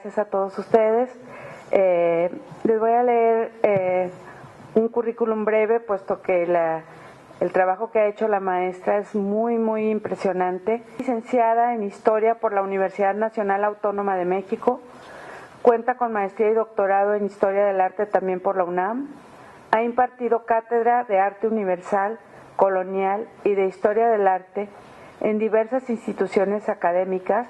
gracias a todos ustedes. Les voy a leer un currículum breve, puesto que el trabajo que ha hecho la maestra es muy, muy impresionante. Licenciada en Historia por la Universidad Nacional Autónoma de México, cuenta con maestría y doctorado en Historia del Arte también por la UNAM. Ha impartido cátedra de Arte Universal, Colonial y de Historia del Arte en diversas instituciones académicas,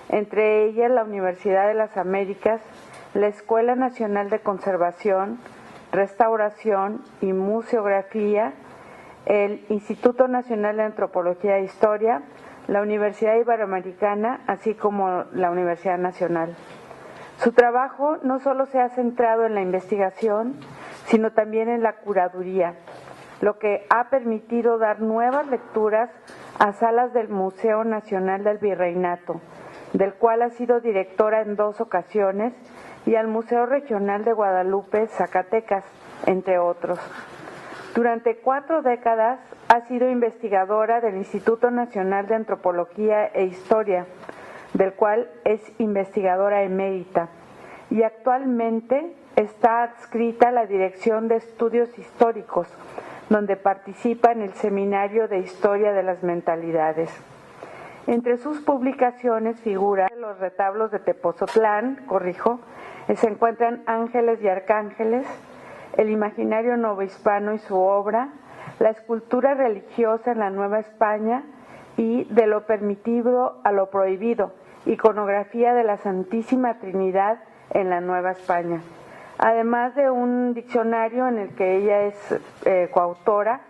entre ellas la Universidad de las Américas, la Escuela Nacional de Conservación, Restauración y Museografía, el Instituto Nacional de Antropología e Historia, la Universidad Iberoamericana, así como la Universidad Nacional. Su trabajo no solo se ha centrado en la investigación, sino también en la curaduría, lo que ha permitido dar nuevas lecturas a salas del Museo Nacional del Virreinato, del cual ha sido directora en 2 ocasiones, y al Museo Regional de Guadalupe, Zacatecas, entre otros. Durante 4 décadas ha sido investigadora del Instituto Nacional de Antropología e Historia, del cual es investigadora emérita, y actualmente está adscrita a la Dirección de Estudios Históricos, donde participa en el Seminario de Historia de las Mentalidades. Entre sus publicaciones figuran los retablos de Tepozotlán, se encuentran Ángeles y Arcángeles, el imaginario novohispano y su obra, la escultura religiosa en la Nueva España y de lo permitido a lo prohibido, iconografía de la Santísima Trinidad en la Nueva España. Además de un diccionario en el que ella es coautora,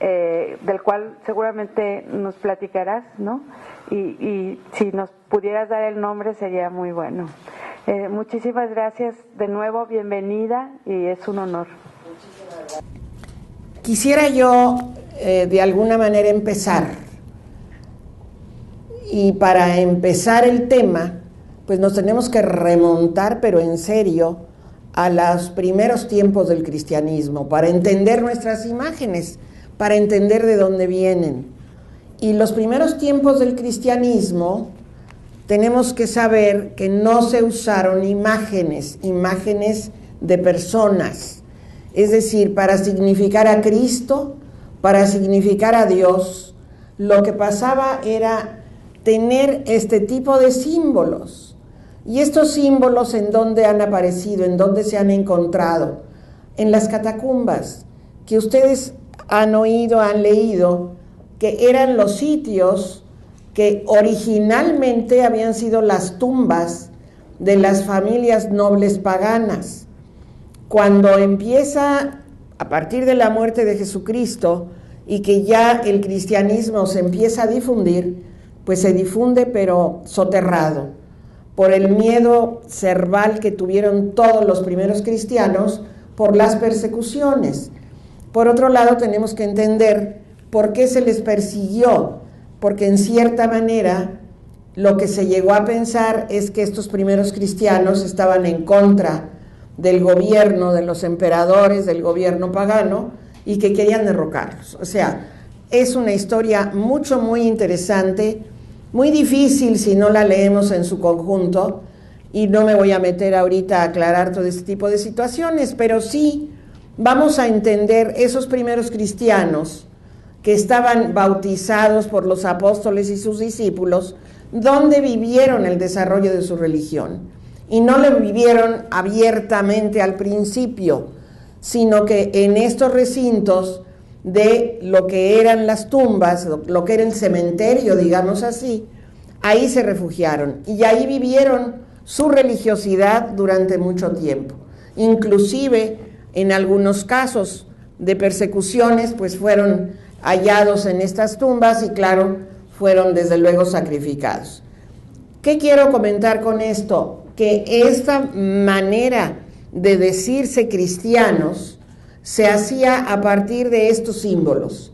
del cual seguramente nos platicarás, ¿no? Y si nos pudieras dar el nombre sería muy bueno. Muchísimas gracias de nuevo, bienvenida, y es un honor. Quisiera yo de alguna manera empezar, y para empezar el tema, pues nos tenemos que remontar, pero en serio, a los primeros tiempos del cristianismo, para entender nuestras imágenes, para entender de dónde vienen. Y los primeros tiempos del cristianismo, tenemos que saber que no se usaron imágenes de personas, es decir, para significar a Cristo, para significar a Dios. Lo que pasaba era tener este tipo de símbolos. Y estos símbolos, ¿en dónde han aparecido? ¿En dónde se han encontrado? En las catacumbas, que ustedes han oído, han leído, que eran los sitios que originalmente habían sido las tumbas de las familias nobles paganas. Cuando empieza, a partir de la muerte de Jesucristo, y que ya el cristianismo se empieza a difundir, pues se difunde pero soterrado, por el miedo cerval que tuvieron todos los primeros cristianos por las persecuciones. Por otro lado, tenemos que entender por qué se les persiguió, porque en cierta manera lo que se llegó a pensar es que estos primeros cristianos estaban en contra del gobierno, de los emperadores, del gobierno pagano, y que querían derrocarlos. O sea, es una historia muy interesante, muy difícil si no la leemos en su conjunto, y no me voy a meter ahorita a aclarar todo este tipo de situaciones, pero sí vamos a entender esos primeros cristianos que estaban bautizados por los apóstoles y sus discípulos, donde vivieron el desarrollo de su religión. Y no lo vivieron abiertamente al principio, sino que en estos recintos de lo que eran las tumbas, lo que era el cementerio, digamos así, ahí se refugiaron y ahí vivieron su religiosidad durante mucho tiempo. Inclusive, en algunos casos de persecuciones, pues fueron hallados en estas tumbas y claro, fueron desde luego sacrificados. ¿Qué quiero comentar con esto? Que esta manera de decirse cristianos se hacía a partir de estos símbolos.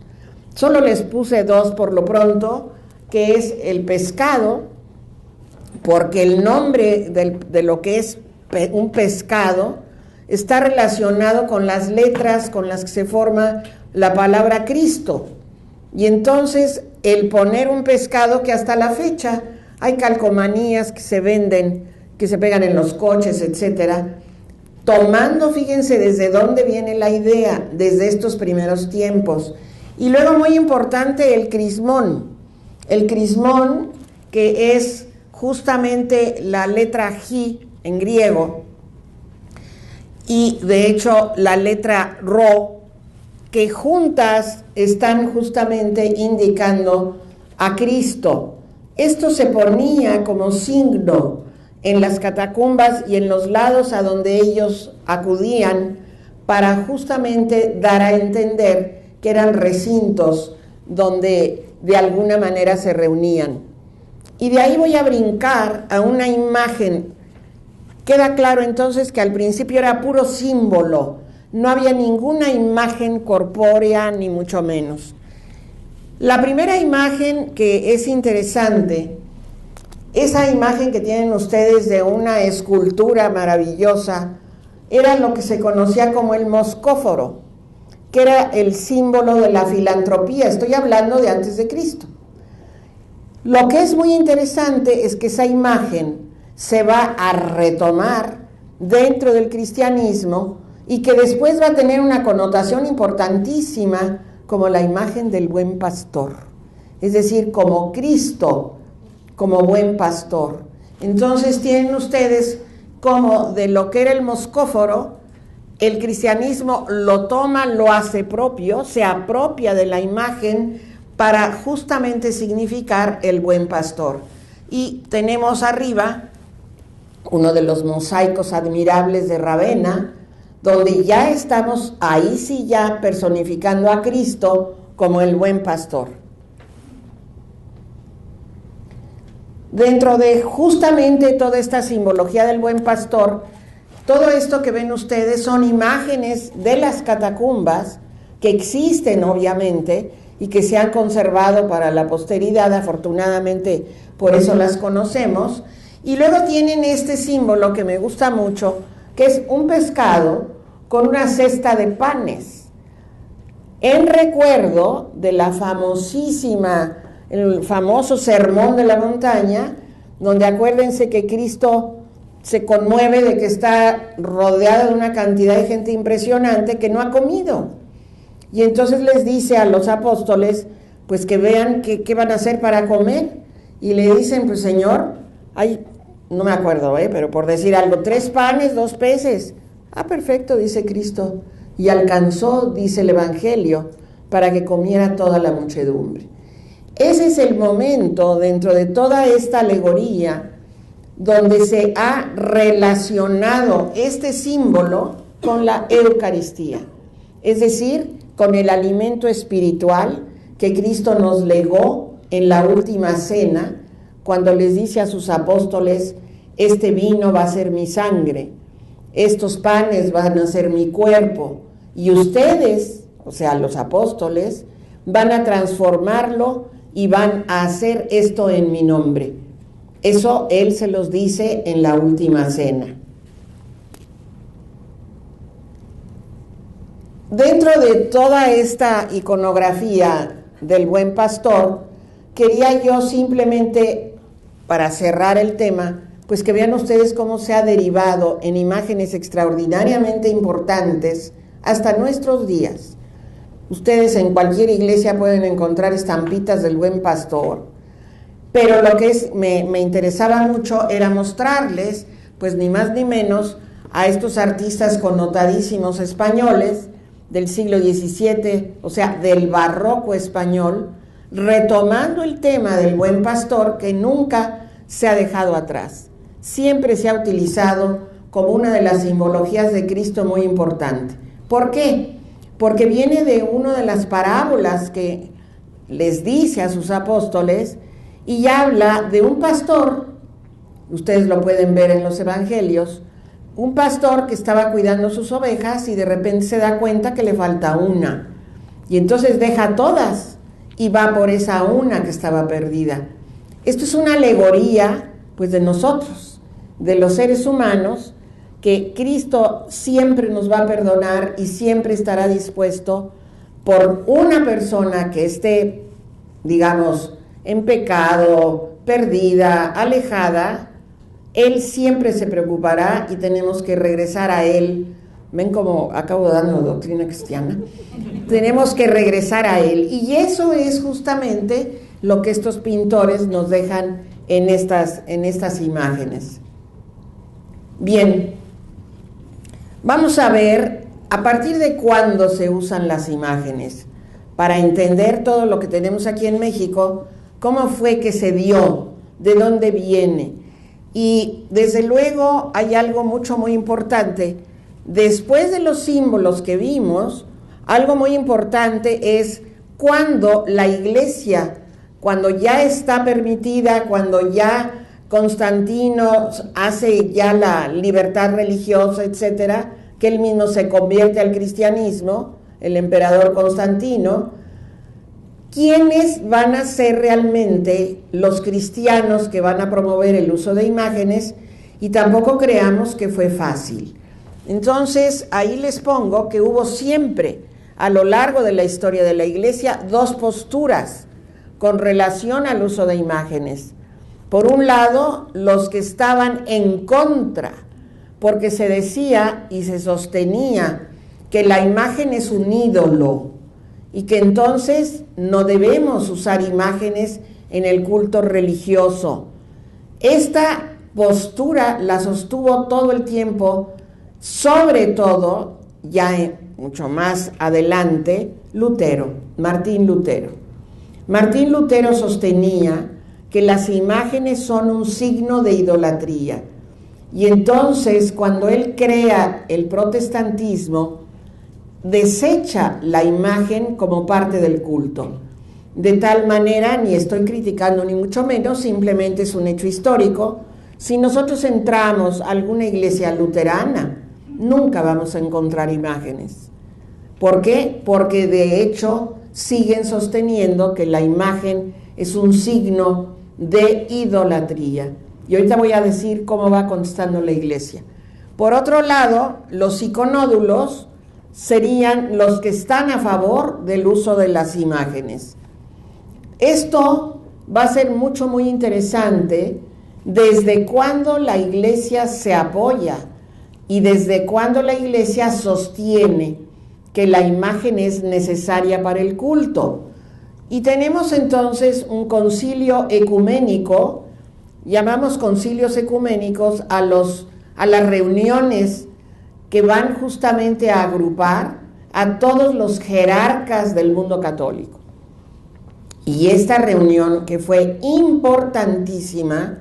Solo les puse 2 por lo pronto, que es el pescado, porque el nombre de lo que es un pescado está relacionado con las letras con las que se forma la palabra Cristo. Y entonces el poner un pescado, que hasta la fecha hay calcomanías que se venden que se pegan en los coches, etcétera, tomando, fíjense, desde dónde viene la idea, desde estos primeros tiempos. Y luego, muy importante, el crismón. El crismón, que es justamente la letra J en griego, y de hecho la letra Ro, que juntas están justamente indicando a Cristo. Esto se ponía como signo en las catacumbas y en los lados a donde ellos acudían para justamente dar a entender que eran recintos donde de alguna manera se reunían. Y de ahí voy a brincar a una imagen. Queda claro entonces que al principio era puro símbolo, no había ninguna imagen corpórea ni mucho menos. La primera imagen que es interesante, esa imagen que tienen ustedes de una escultura maravillosa, era lo que se conocía como el moscóforo, que era el símbolo de la filantropía. Estoy hablando de antes de Cristo. Lo que es muy interesante es que esa imagen se va a retomar dentro del cristianismo y que después va a tener una connotación importantísima como la imagen del buen pastor, es decir, como Cristo, como buen pastor. Entonces tienen ustedes como de lo que era el moscóforo, el cristianismo lo toma, lo hace propio, se apropia de la imagen para justamente significar el buen pastor. Y tenemos arriba uno de los mosaicos admirables de Ravenna, donde ya estamos, ahí sí ya personificando a Cristo como el buen pastor. Dentro de justamente toda esta simbología del buen pastor, todo esto que ven ustedes son imágenes de las catacumbas que existen obviamente y que se han conservado para la posteridad, afortunadamente por eso las conocemos. Y luego tienen este símbolo que me gusta mucho, que es un pescado con una cesta de panes, en recuerdo de la famosísima, el famoso Sermón de la Montaña, donde acuérdense que Cristo se conmueve de que está rodeado de una cantidad de gente impresionante que no ha comido. Y entonces les dice a los apóstoles, pues que vean qué van a hacer para comer. Y le dicen, pues Señor, hay, no me acuerdo, pero por decir algo, 3 panes, 2 peces. Ah, perfecto, dice Cristo. Y alcanzó, dice el Evangelio, para que comiera toda la muchedumbre. Ese es el momento dentro de toda esta alegoría donde se ha relacionado este símbolo con la Eucaristía, es decir, con el alimento espiritual que Cristo nos legó en la última cena, cuando les dice a sus apóstoles, este vino va a ser mi sangre, estos panes van a ser mi cuerpo, y ustedes, o sea, los apóstoles, van a transformarlo y van a hacer esto en mi nombre. Eso Él se los dice en la última cena. Dentro de toda esta iconografía del buen pastor, quería yo simplemente, para cerrar el tema, pues que vean ustedes cómo se ha derivado en imágenes extraordinariamente importantes hasta nuestros días. Ustedes en cualquier iglesia pueden encontrar estampitas del buen pastor, pero lo que me interesaba mucho era mostrarles, pues ni más ni menos, a estos artistas connotadísimos españoles del siglo XVII, o sea, del barroco español, retomando el tema del buen pastor que nunca se ha dejado atrás. Siempre se ha utilizado como una de las simbologías de Cristo muy importante. ¿Por qué? Porque viene de una de las parábolas que les dice a sus apóstoles y habla de un pastor, ustedes lo pueden ver en los evangelios, un pastor que estaba cuidando sus ovejas y de repente se da cuenta que le falta una. Y entonces deja todas y va por esa una que estaba perdida. Esto es una alegoría, pues, de nosotros, de los seres humanos, que Cristo siempre nos va a perdonar y siempre estará dispuesto por una persona que esté, digamos, en pecado, perdida, alejada, Él siempre se preocupará y tenemos que regresar a Él. ¿Ven cómo acabo dando doctrina cristiana? Tenemos que regresar a Él. Y eso es justamente lo que estos pintores nos dejan en estas imágenes. Bien, vamos a ver a partir de cuándo se usan las imágenes para entender todo lo que tenemos aquí en México, cómo fue que se dio, de dónde viene. Y desde luego hay algo muy importante. Después de los símbolos que vimos, algo muy importante es cuando la Iglesia, cuando ya está permitida, cuando ya Constantino hace ya la libertad religiosa, etcétera, que él mismo se convierte al cristianismo, el emperador Constantino. ¿Quiénes van a ser realmente los cristianos que van a promover el uso de imágenes? Y tampoco creamos que fue fácil. Entonces, ahí les pongo que hubo siempre, a lo largo de la historia de la Iglesia, dos posturas con relación al uso de imágenes. Por un lado, los que estaban en contra, porque se decía y se sostenía que la imagen es un ídolo y que entonces no debemos usar imágenes en el culto religioso. Esta postura la sostuvo todo el tiempo, sobre todo, ya mucho más adelante, Martín Lutero. Martín Lutero sostenía que las imágenes son un signo de idolatría. Y entonces, cuando él crea el protestantismo, desecha la imagen como parte del culto. De tal manera, ni estoy criticando ni mucho menos, simplemente es un hecho histórico. Si nosotros entramos a alguna iglesia luterana, nunca vamos a encontrar imágenes. ¿Por qué? Porque de hecho siguen sosteniendo que la imagen es un signo de idolatría. Y ahorita voy a decir cómo va contestando la iglesia. Por otro lado, los iconódulos serían los que están a favor del uso de las imágenes. Esto va a ser muy interesante desde cuando la iglesia se apoya y desde cuando la iglesia sostiene que la imagen es necesaria para el culto. Y tenemos entonces un concilio ecuménico, llamamos concilios ecuménicos a las reuniones que van justamente a agrupar a todos los jerarcas del mundo católico. Y esta reunión, que fue importantísima,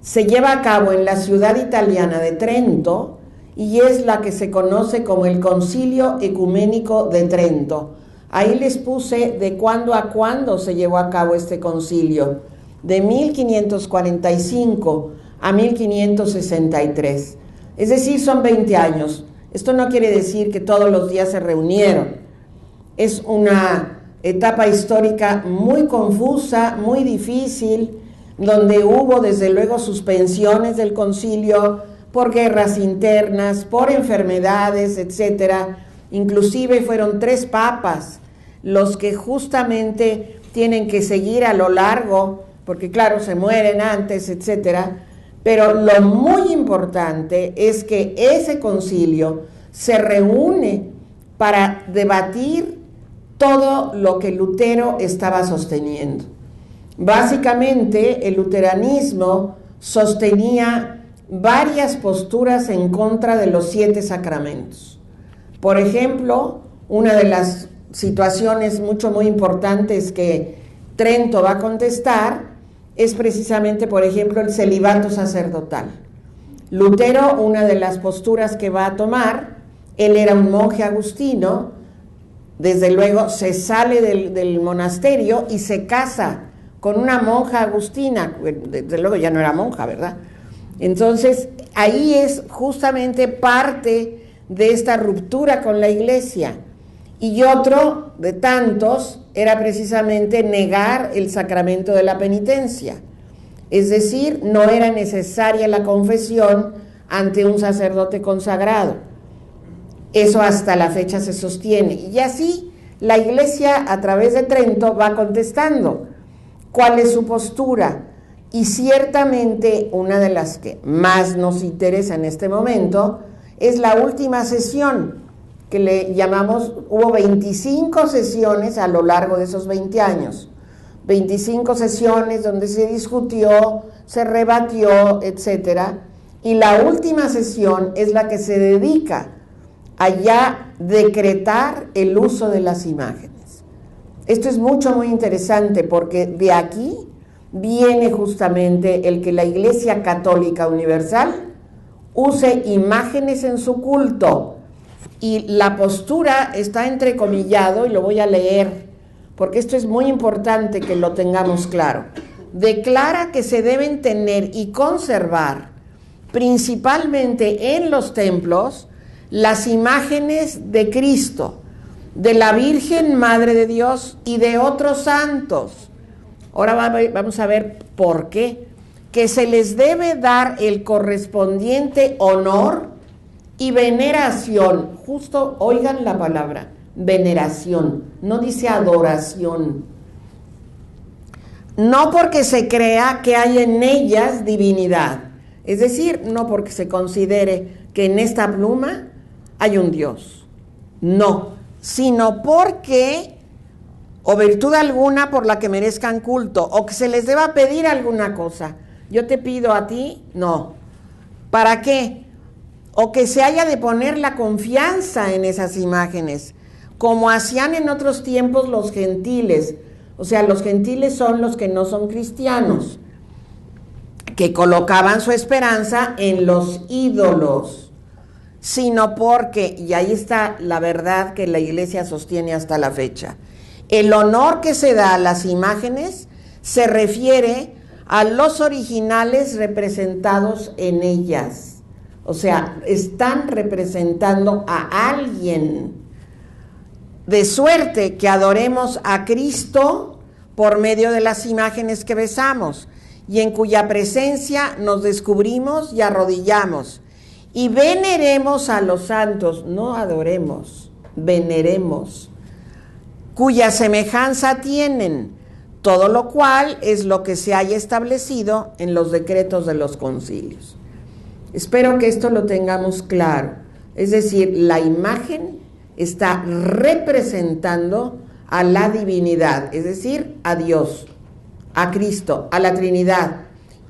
se lleva a cabo en la ciudad italiana de Trento y es la que se conoce como el Concilio Ecuménico de Trento. Ahí les puse de cuándo a cuándo se llevó a cabo este concilio, de 1545 a 1563. Es decir, son 20 años. Esto no quiere decir que todos los días se reunieron. Es una etapa histórica muy confusa, muy difícil, donde hubo desde luego suspensiones del concilio por guerras internas, por enfermedades, etcétera. Inclusive fueron 3 papas los que justamente tienen que seguir a lo largo, porque claro, se mueren antes, etcétera. Pero lo muy importante es que ese concilio se reúne para debatir todo lo que Lutero estaba sosteniendo. Básicamente, el luteranismo sostenía varias posturas en contra de los 7 sacramentos. Por ejemplo, una de las situaciones muy importantes que Trento va a contestar es precisamente, por ejemplo, el celibato sacerdotal. Lutero, una de las posturas que va a tomar, él era un monje agustino, desde luego se sale del monasterio y se casa con una monja agustina, desde luego ya no era monja, ¿verdad? Entonces, ahí es justamente parte de esta ruptura con la iglesia. Y otro de tantos era precisamente negar el sacramento de la penitencia. Es decir, no era necesaria la confesión ante un sacerdote consagrado. Eso hasta la fecha se sostiene. Y así la iglesia a través de Trento va contestando cuál es su postura. Y ciertamente una de las que más nos interesa en este momento es la última sesión, que le llamamos, hubo 25 sesiones a lo largo de esos 20 años. 25 sesiones donde se discutió, se rebatió, etcétera. Y la última sesión es la que se dedica a ya decretar el uso de las imágenes. Esto es muy interesante porque de aquí viene justamente el que la Iglesia Católica Universal use imágenes en su culto. Y la postura está entrecomillado, y lo voy a leer, porque esto es muy importante que lo tengamos claro. Declara que se deben tener y conservar, principalmente en los templos, las imágenes de Cristo, de la Virgen Madre de Dios y de otros santos. Ahora vamos a ver por qué. Que se les debe dar el correspondiente honor y veneración. Justo oigan la palabra, veneración, no dice adoración. No porque se crea que hay en ellas divinidad, es decir, no porque se considere que en esta pluma hay un Dios, no, sino porque, o virtud alguna por la que merezcan culto, o que se les deba pedir alguna cosa. Yo te pido a ti, no. ¿Para qué? O que se haya de poner la confianza en esas imágenes, como hacían en otros tiempos los gentiles. O sea, los gentiles son los que no son cristianos, que colocaban su esperanza en los ídolos, sino porque, y ahí está la verdad que la Iglesia sostiene hasta la fecha, el honor que se da a las imágenes se refiere a los originales representados en ellas. O sea, están representando a alguien, de suerte que adoremos a Cristo por medio de las imágenes que besamos, y en cuya presencia nos descubrimos y arrodillamos, y veneremos a los santos, no adoremos, veneremos, cuya semejanza tienen, todo lo cual es lo que se haya establecido en los decretos de los concilios. Espero que esto lo tengamos claro. Es decir, la imagen está representando a la divinidad, es decir, a Dios, a Cristo, a la Trinidad.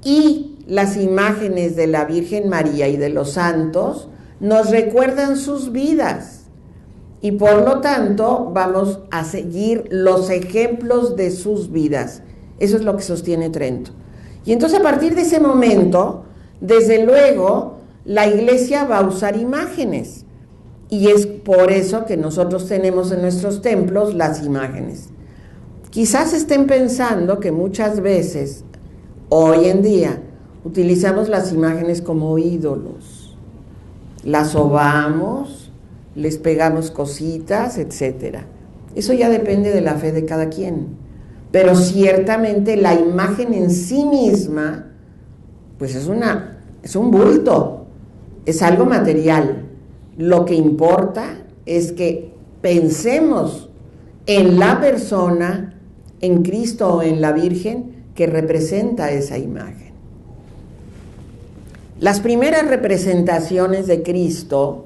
Y las imágenes de la Virgen María y de los santos nos recuerdan sus vidas. Y por lo tanto vamos a seguir los ejemplos de sus vidas. Eso es lo que sostiene Trento. Y entonces a partir de ese momento, desde luego, la Iglesia va a usar imágenes. Y es por eso que nosotros tenemos en nuestros templos las imágenes. Quizás estén pensando que muchas veces, hoy en día, utilizamos las imágenes como ídolos. Las sobamos, les pegamos cositas, etcétera. Eso ya depende de la fe de cada quien. Pero ciertamente la imagen en sí misma, pues es un bulto, es algo material. Lo que importa es que pensemos en la persona, en Cristo o en la Virgen que representa esa imagen. Las primeras representaciones de Cristo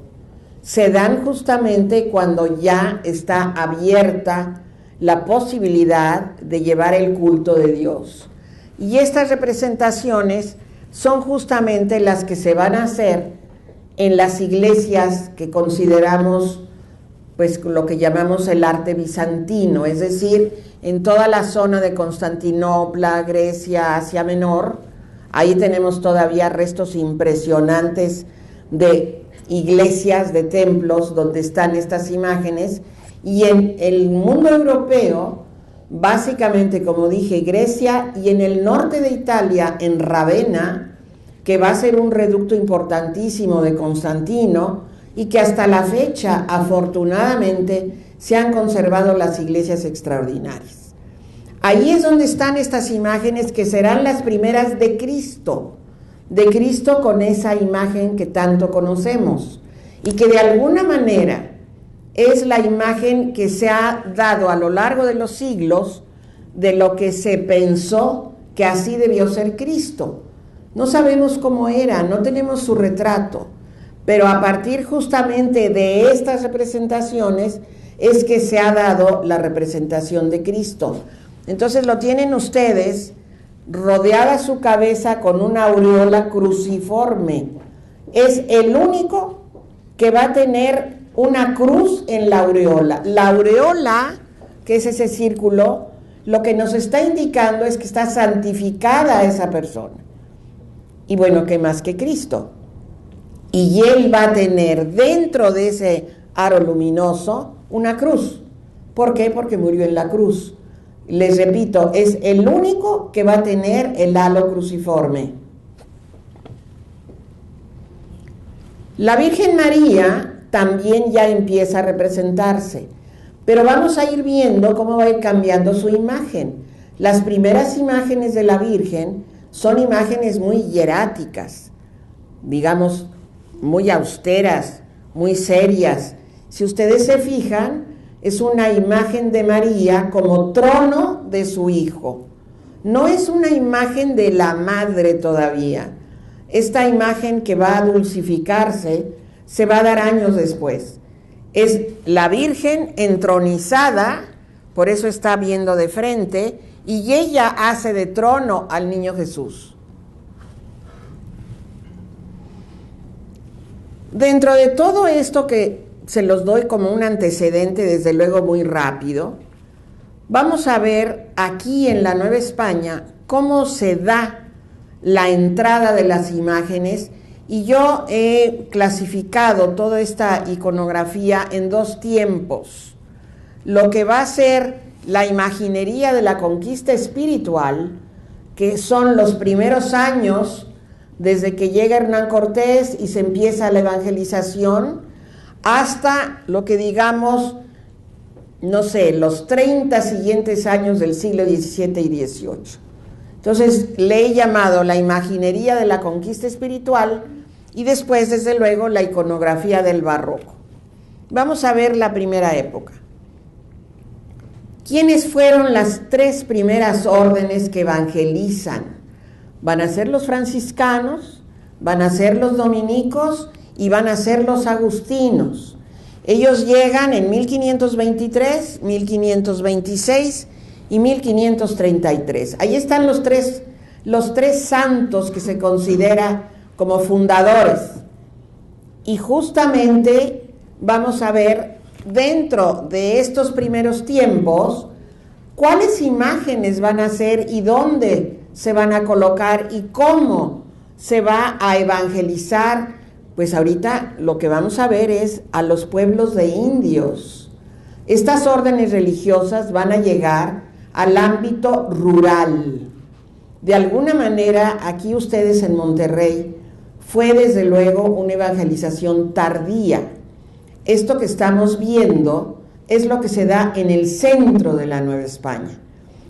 se dan justamente cuando ya está abierta la posibilidad de llevar el culto de Dios. Y estas representaciones son justamente las que se van a hacer en las iglesias que consideramos, pues, lo que llamamos el arte bizantino, es decir, en toda la zona de Constantinopla, Grecia, Asia Menor. Ahí tenemos todavía restos impresionantes de iglesias, de templos donde están estas imágenes, y en el mundo europeo, básicamente, como dije, Grecia, y en el norte de Italia, en Ravenna, que va a ser un reducto importantísimo de Constantino, y que hasta la fecha, afortunadamente, se han conservado las iglesias extraordinarias. Ahí es donde están estas imágenes que serán las primeras de Cristo con esa imagen que tanto conocemos, y que de alguna manera es la imagen que se ha dado a lo largo de los siglos de lo que se pensó que así debió ser Cristo. No sabemos cómo era, no tenemos su retrato, pero a partir justamente de estas representaciones es que se ha dado la representación de Cristo. Entonces lo tienen ustedes rodeada su cabeza con una aureola cruciforme. Es el único que va a tener una cruz en la aureola. La aureola, que es ese círculo, lo que nos está indicando es que está santificada esa persona. Y bueno, ¿qué más que Cristo? Y él va a tener dentro de ese aro luminoso una cruz. ¿Por qué? Porque murió en la cruz. Les repito, es el único que va a tener el halo cruciforme. La Virgen María también ya empieza a representarse, pero vamos a ir viendo cómo va a ir cambiando su imagen. Las primeras imágenes de la Virgen son imágenes muy hieráticas, digamos, muy austeras, muy serias. Si ustedes se fijan, es una imagen de María como trono de su hijo. No es una imagen de la madre todavía. Esta imagen que va a dulcificarse se va a dar años después. Es la Virgen entronizada, por eso está viendo de frente, y ella hace de trono al niño Jesús. Dentro de todo esto que se los doy como un antecedente, desde luego muy rápido, vamos a ver aquí en la Nueva España cómo se da la entrada de las imágenes, y yo he clasificado toda esta iconografía en dos tiempos. Lo que va a ser la imaginería de la conquista espiritual, que son los primeros años desde que llega Hernán Cortés y se empieza la evangelización, hasta lo que digamos, no sé, los 30 siguientes años del siglo XVII y XVIII. Entonces le he llamado la imaginería de la conquista espiritual y después, desde luego, la iconografía del barroco. Vamos a ver la primera época. ¿Quiénes fueron las tres primeras órdenes que evangelizan? Van a ser los franciscanos, van a ser los dominicos y van a ser los agustinos. Ellos llegan en 1523, 1526 y 1533. Ahí están los tres santos que se considera como fundadores. Y justamente vamos a ver dentro de estos primeros tiempos cuáles imágenes van a ser y dónde se van a colocar y cómo se va a evangelizar. Pues ahorita lo que vamos a ver es a los pueblos de indios. Estas órdenes religiosas van a llegar al ámbito rural. De alguna manera, aquí ustedes en Monterrey, fue desde luego una evangelización tardía. Esto que estamos viendo es lo que se da en el centro de la Nueva España.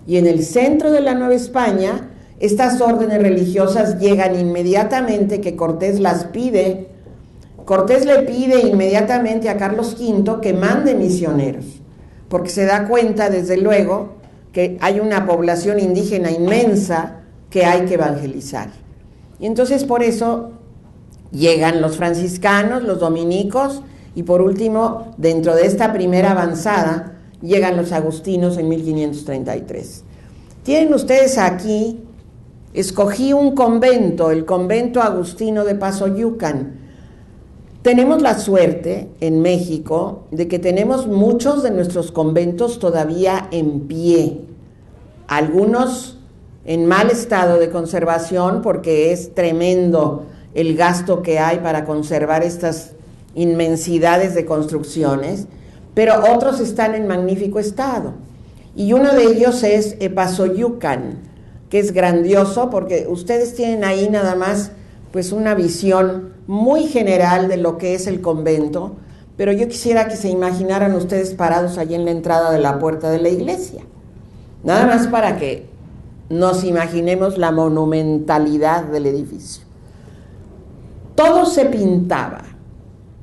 Y en el centro de la Nueva España, estas órdenes religiosas llegan inmediatamente que Cortés las pide. Cortés le pide inmediatamente a Carlos V que mande misioneros, porque se da cuenta, desde luego, que hay una población indígena inmensa que hay que evangelizar. Y entonces por eso llegan los franciscanos, los dominicos, y por último, dentro de esta primera avanzada, llegan los agustinos en 1533. Tienen ustedes aquí, escogí un convento, el convento agustino de Pasoyucan. Tenemos la suerte en México de que tenemos muchos de nuestros conventos todavía en pie, algunos en mal estado de conservación porque es tremendo el gasto que hay para conservar estas inmensidades de construcciones, pero otros están en magnífico estado. Y uno de ellos es Epazoyucan, que es grandioso porque ustedes tienen ahí nada más pues una visión muy general de lo que es el convento, pero yo quisiera que se imaginaran ustedes parados allí en la entrada de la puerta de la iglesia, nada más para que nos imaginemos la monumentalidad del edificio. Todo se pintaba,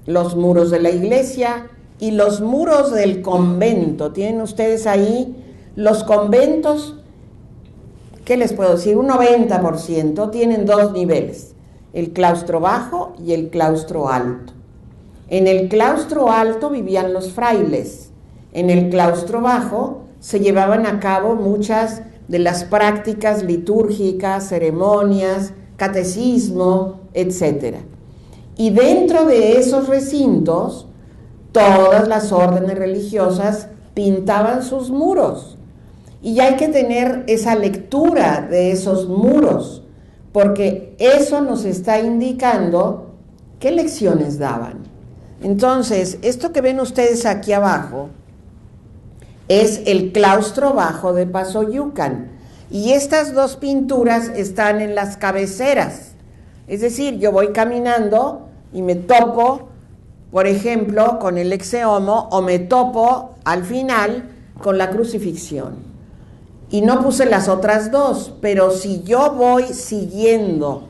los muros de la iglesia y los muros del convento. Tienen ustedes ahí los conventos ¿qué les puedo decir? Un 90% tienen dos niveles, el claustro bajo y el claustro alto. En el claustro alto vivían los frailes, en el claustro bajo se llevaban a cabo muchas de las prácticas litúrgicas, ceremonias, catecismo, etc. Y dentro de esos recintos, todas las órdenes religiosas pintaban sus muros. Y hay que tener esa lectura de esos muros, porque eso nos está indicando qué lecciones daban. Entonces, esto que ven ustedes aquí abajo es el claustro bajo de Pasoyucan. Y estas dos pinturas están en las cabeceras. Es decir, yo voy caminando y me topo, por ejemplo, con el exeomo, o me topo al final con la crucifixión. Y no puse las otras dos, pero si yo voy siguiendo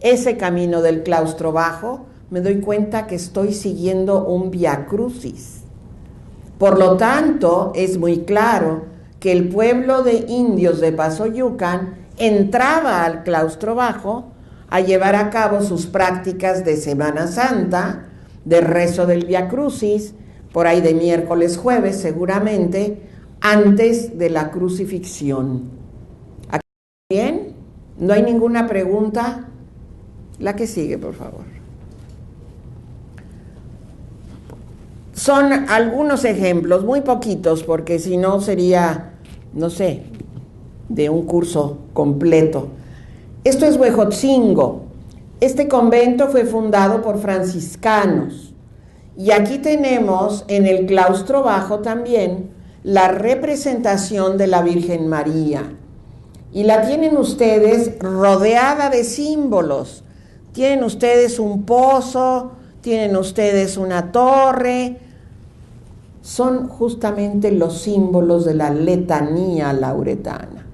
ese camino del claustro bajo, me doy cuenta que estoy siguiendo un Via Crucis. Por lo tanto, es muy claro que el pueblo de indios de Pasoyucan entraba al claustro bajo a llevar a cabo sus prácticas de Semana Santa, de rezo del Via Crucis, por ahí de miércoles, jueves seguramente, antes de la crucifixión. ¿Aquí bien? ¿No hay ninguna pregunta? La que sigue, por favor. Son algunos ejemplos, muy poquitos, porque si no sería, no sé, de un curso completo. Esto es Huejotzingo. Este convento fue fundado por franciscanos. Y aquí tenemos en el claustro bajo también la representación de la Virgen María. Y la tienen ustedes rodeada de símbolos. Tienen ustedes un pozo, tienen ustedes una torre. Son justamente los símbolos de la letanía lauretana.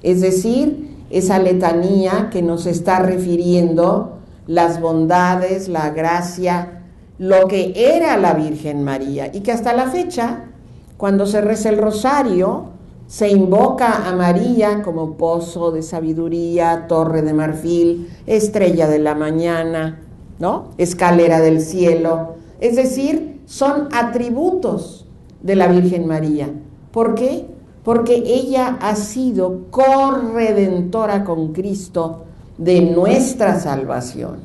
Es decir, esa letanía que nos está refiriendo las bondades, la gracia, lo que era la Virgen María, y que hasta la fecha, cuando se reza el rosario, se invoca a María como pozo de sabiduría, torre de marfil, estrella de la mañana, ¿no? Escalera del cielo. Es decir, son atributos de la Virgen María. ¿Por qué? Porque ella ha sido corredentora con Cristo de nuestra salvación.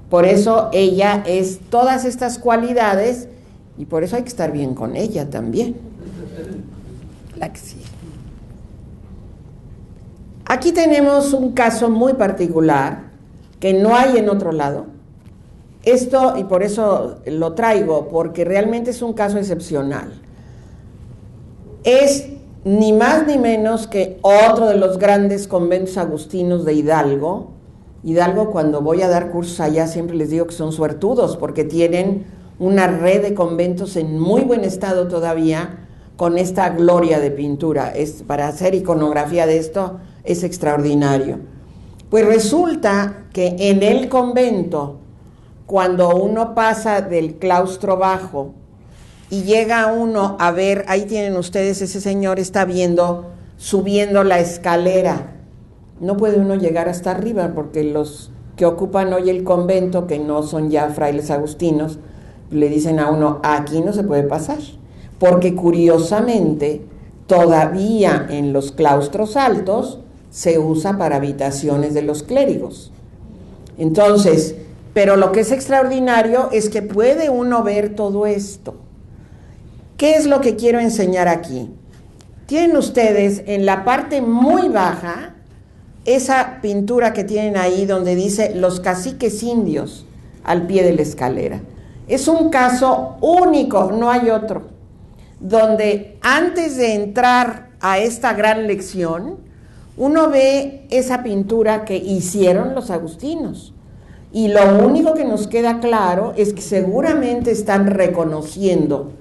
Por eso ella es todas estas cualidades, y por eso hay que estar bien con ella también. La que sigue. Aquí tenemos un caso muy particular que no hay en otro lado. Esto, y por eso lo traigo, porque realmente es un caso excepcional. Es ni más ni menos que otro de los grandes conventos agustinos de Hidalgo. Hidalgo, cuando voy a dar cursos allá, siempre les digo que son suertudos, porque tienen una red de conventos en muy buen estado todavía, con esta gloria de pintura. Para hacer iconografía de esto es extraordinario. Pues resulta que en el convento, cuando uno pasa del claustro bajo y llega uno a ver, ahí tienen ustedes, ese señor está viendo, subiendo la escalera. No puede uno llegar hasta arriba porque los que ocupan hoy el convento, que no son ya frailes agustinos, le dicen a uno, aquí no se puede pasar. Porque curiosamente, todavía en los claustros altos se usa para habitaciones de los clérigos. Entonces, pero lo que es extraordinario es que puede uno ver todo esto. ¿Qué es lo que quiero enseñar aquí? Tienen ustedes en la parte muy baja esa pintura que tienen ahí donde dice los caciques indios al pie de la escalera. Es un caso único, no hay otro, donde antes de entrar a esta gran lección, uno ve esa pintura que hicieron los agustinos. Y lo único que nos queda claro es que seguramente están reconociendo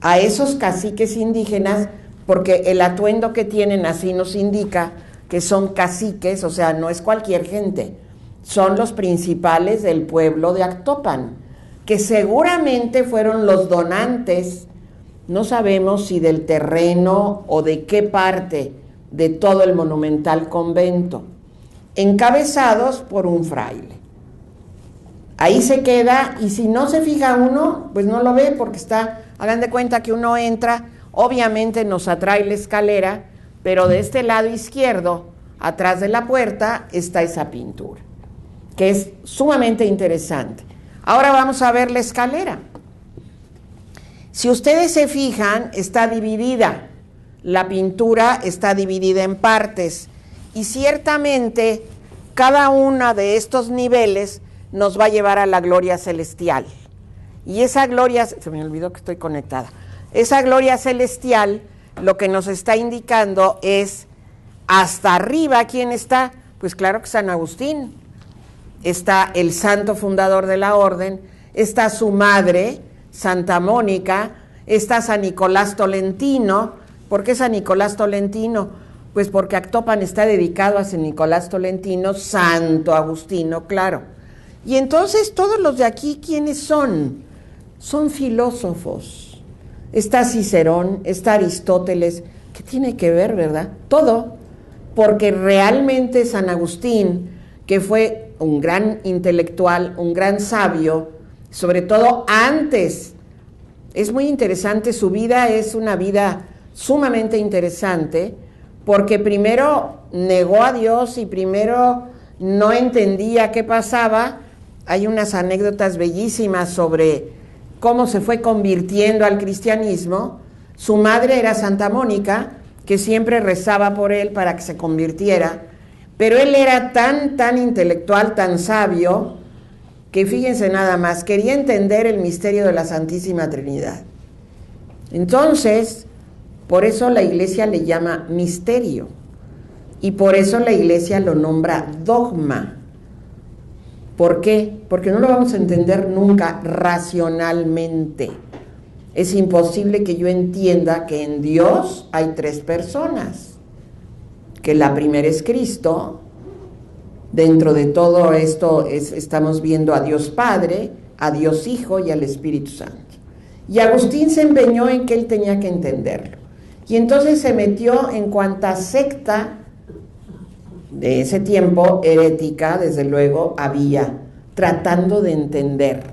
a esos caciques indígenas, porque el atuendo que tienen así nos indica que son caciques, o sea, no es cualquier gente, son los principales del pueblo de Actopan, que seguramente fueron los donantes, no sabemos si del terreno o de qué parte de todo el monumental convento, encabezados por un fraile. Ahí se queda, y si no se fija uno, pues no lo ve, porque está, hagan de cuenta que uno entra, obviamente nos atrae la escalera, pero de este lado izquierdo, atrás de la puerta, está esa pintura, que es sumamente interesante. Ahora vamos a ver la escalera. Si ustedes se fijan, está dividida, la pintura está dividida en partes, y ciertamente cada uno de estos niveles nos va a llevar a la gloria celestial. Y esa gloria, se me olvidó que estoy conectada, esa gloria celestial lo que nos está indicando es hasta arriba. ¿Quién está? Pues claro que San Agustín. Está el santo fundador de la orden, está su madre, Santa Mónica, está San Nicolás Tolentino. ¿Por qué San Nicolás Tolentino? Pues porque Actopan está dedicado a San Nicolás Tolentino, Santo Agustino, claro. Y entonces todos los de aquí, ¿quiénes son? Son filósofos. Está Cicerón, está Aristóteles. ¿Qué tiene que ver, verdad? Todo. Porque realmente San Agustín, que fue un gran intelectual, un gran sabio, sobre todo antes, es muy interesante, su vida es una vida sumamente interesante, porque primero negó a Dios y primero no entendía qué pasaba. Hay unas anécdotas bellísimas sobre cómo se fue convirtiendo al cristianismo. Su madre era Santa Mónica, que siempre rezaba por él para que se convirtiera, pero él era tan intelectual, tan sabio, que fíjense nada más, quería entender el misterio de la Santísima Trinidad. Entonces, por eso la Iglesia le llama misterio, y por eso la Iglesia lo nombra dogma. ¿Por qué? Porque no lo vamos a entender nunca racionalmente. Es imposible que yo entienda que en Dios hay tres personas, que la primera es Cristo. Dentro de todo esto estamos viendo a Dios Padre, a Dios Hijo y al Espíritu Santo. Y Agustín se empeñó en que él tenía que entenderlo. Y entonces se metió en cuanta secta de ese tiempo, herética, desde luego, había, tratando de entender.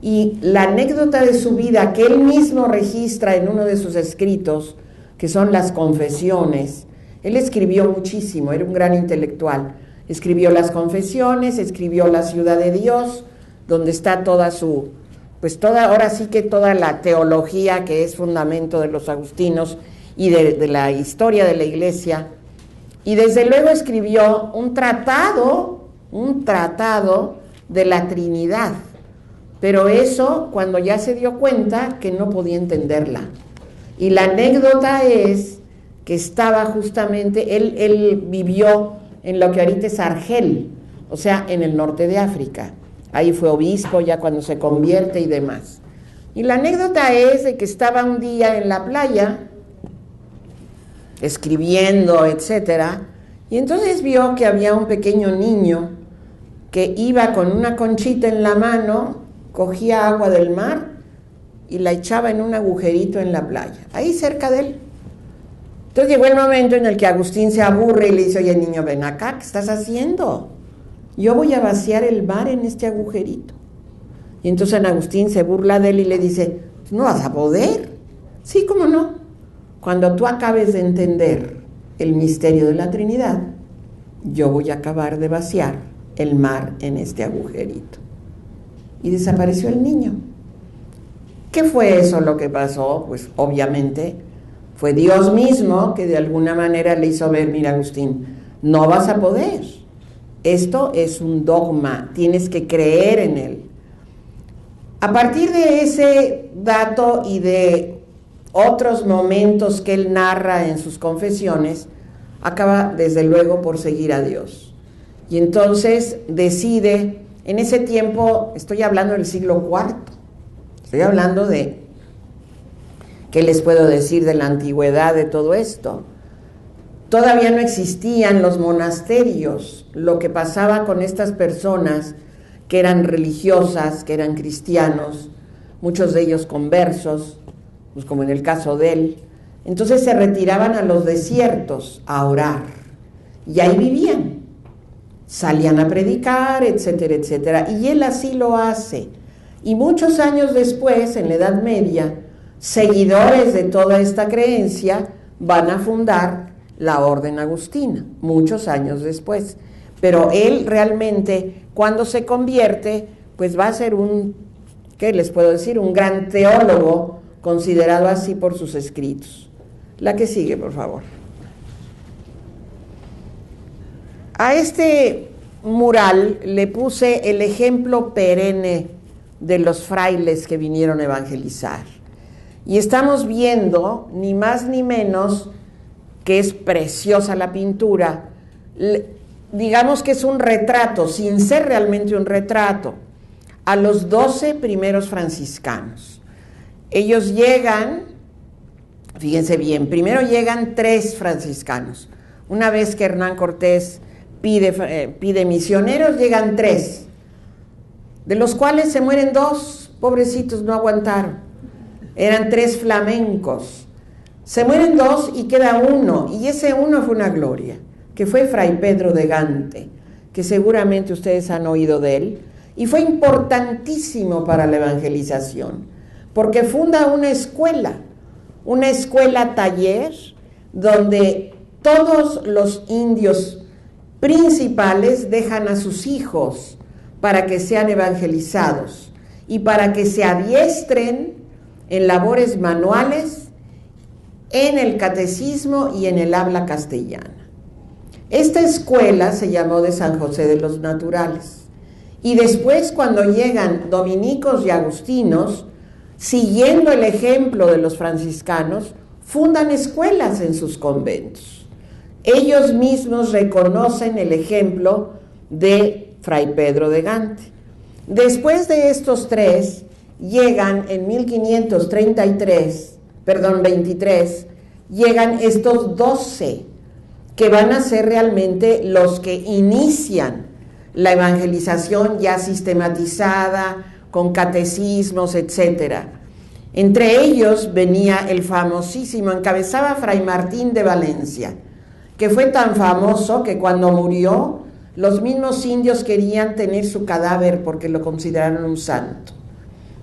Y la anécdota de su vida que él mismo registra en uno de sus escritos, que son las Confesiones, él escribió muchísimo, era un gran intelectual. Escribió las Confesiones, escribió La Ciudad de Dios, donde está toda su, pues ahora sí que toda la teología que es fundamento de los agustinos y de la historia de la Iglesia. Y desde luego escribió un tratado de la Trinidad. Pero eso cuando ya se dio cuenta que no podía entenderla. Y la anécdota es que estaba justamente, él vivió en lo que ahorita es Argel, o sea, en el norte de África. Ahí fue obispo ya cuando se convierte y demás. Y la anécdota es de que estaba un día en la playa, escribiendo, etcétera, y entonces vio que había un pequeño niño que iba con una conchita en la mano, cogía agua del mar y la echaba en un agujerito en la playa, ahí cerca de él. Entonces llegó el momento en el que Agustín se aburre y le dice: oye, niño, ven acá, ¿qué estás haciendo? Yo voy a vaciar el mar en este agujerito. Y entonces San Agustín se burla de él y le dice: ¿no vas a poder? Sí, ¿cómo no? Cuando tú acabes de entender el misterio de la Trinidad, yo voy a acabar de vaciar el mar en este agujerito. Y desapareció el niño. ¿Qué fue eso lo que pasó? Pues obviamente fue Dios mismo que de alguna manera le hizo ver: mira, Agustín, no vas a poder. Esto es un dogma, tienes que creer en él. A partir de ese dato y de otros momentos que él narra en sus confesiones, acaba desde luego por seguir a Dios. Y entonces decide, en ese tiempo, estoy hablando del siglo IV, estoy hablando de, ¿qué les puedo decir de la antigüedad de todo esto? Todavía no existían los monasterios. Lo que pasaba con estas personas que eran religiosas, que eran cristianos, muchos de ellos conversos, pues como en el caso de él, Entonces se retiraban a los desiertos a orar y ahí vivían. Salían a predicar, etcétera, etcétera. Y él así lo hace. Y muchos años después, en la Edad Media, seguidores de toda esta creencia van a fundar la Orden Agustina, muchos años después. Pero él realmente, cuando se convierte, pues va a ser ¿qué les puedo decir? Un gran teólogo, considerado así por sus escritos. La que sigue, por favor. A este mural le puse el ejemplo perenne de los frailes que vinieron a evangelizar. Y estamos viendo, ni más ni menos, que es preciosa la pintura. Digamos que es un retrato, sin ser realmente un retrato, a los 12 primeros franciscanos. Ellos llegan, fíjense bien, primero llegan 3 franciscanos. Una vez que Hernán Cortés pide misioneros, llegan 3, de los cuales se mueren 2, pobrecitos, no aguantaron. Eran 3 flamencos. Se mueren 2 y queda 1, y ese 1 fue una gloria, que fue Fray Pedro de Gante, que seguramente ustedes han oído de él, y fue importantísimo para la evangelización, porque funda una escuela taller, donde todos los indios principales dejan a sus hijos para que sean evangelizados y para que se adiestren en labores manuales, en el catecismo y en el habla castellana. Esta escuela se llamó de San José de los Naturales. Y después, cuando llegan dominicos y agustinos, siguiendo el ejemplo de los franciscanos, fundan escuelas en sus conventos. Ellos mismos reconocen el ejemplo de Fray Pedro de Gante. Después de estos 3, llegan en 23, llegan estos 12, que van a ser realmente los que inician la evangelización ya sistematizada, con catecismos, etcétera. Entre ellos venía el famosísimo, encabezaba Fray Martín de Valencia, que fue tan famoso que cuando murió, los mismos indios querían tener su cadáver porque lo consideraron un santo.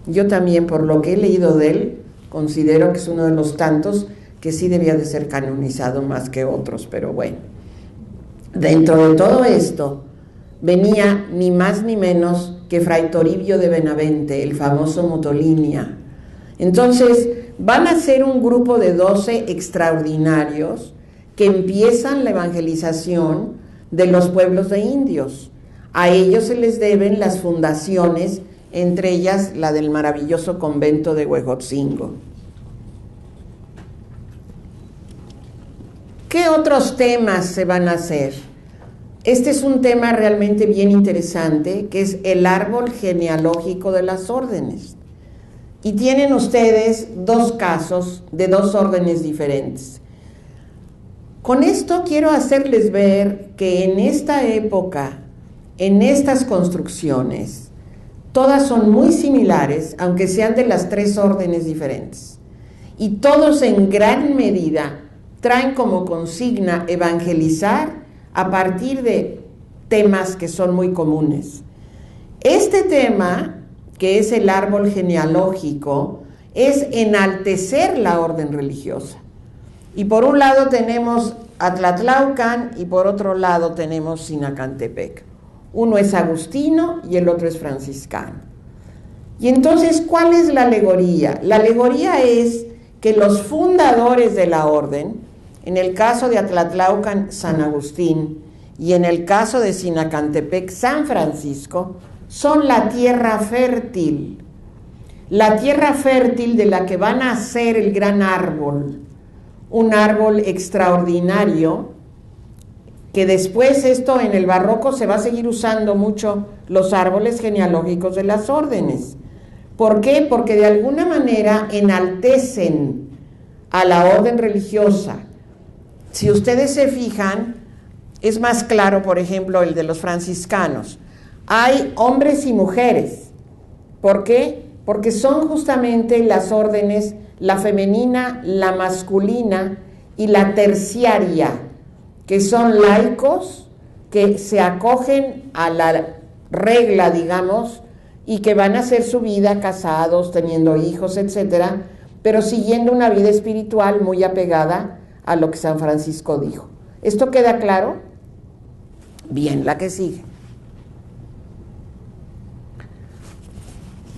Yo también, por lo que he leído de él, considero que es uno de los tantos que sí debía de ser canonizado más que otros, pero bueno. Dentro de todo esto, venía ni más ni menos que Fray Toribio de Benavente, el famoso Motolinia. Entonces, van a ser un grupo de 12 extraordinarios que empiezan la evangelización de los pueblos de indios. A ellos se les deben las fundaciones, entre ellas la del maravilloso convento de Huejotzingo. ¿Qué otros temas se van a hacer? Este es un tema realmente bien interesante, que es el árbol genealógico de las órdenes. Y tienen ustedes 2 casos de 2 órdenes diferentes. Con esto quiero hacerles ver que en esta época, en estas construcciones, todas son muy similares, aunque sean de las 3 órdenes diferentes. Y todos en gran medida traen como consigna evangelizar a partir de temas que son muy comunes. Este tema, que es el árbol genealógico, es enaltecer la orden religiosa. Y por un lado tenemos Atlatlaucan y por otro lado tenemos Sinacantepec. Uno es agustino y el otro es franciscano. Y entonces, ¿cuál es la alegoría? La alegoría es que los fundadores de la orden, en el caso de Atlatlaucan, San Agustín, y en el caso de Sinacantepec, San Francisco, son la tierra fértil de la que van a hacer el gran árbol, un árbol extraordinario, que después esto en el barroco se va a seguir usando mucho los árboles genealógicos de las órdenes. ¿Por qué? Porque de alguna manera enaltecen a la orden religiosa. Si ustedes se fijan, es más claro, por ejemplo, el de los franciscanos. Hay hombres y mujeres. ¿Por qué? Porque son justamente las órdenes la femenina, la masculina y la terciaria, que son laicos que se acogen a la regla, digamos, y que van a hacer su vida casados, teniendo hijos, etcétera, pero siguiendo una vida espiritual muy apegada a lo que San Francisco dijo. ¿Esto queda claro? Bien, la que sigue.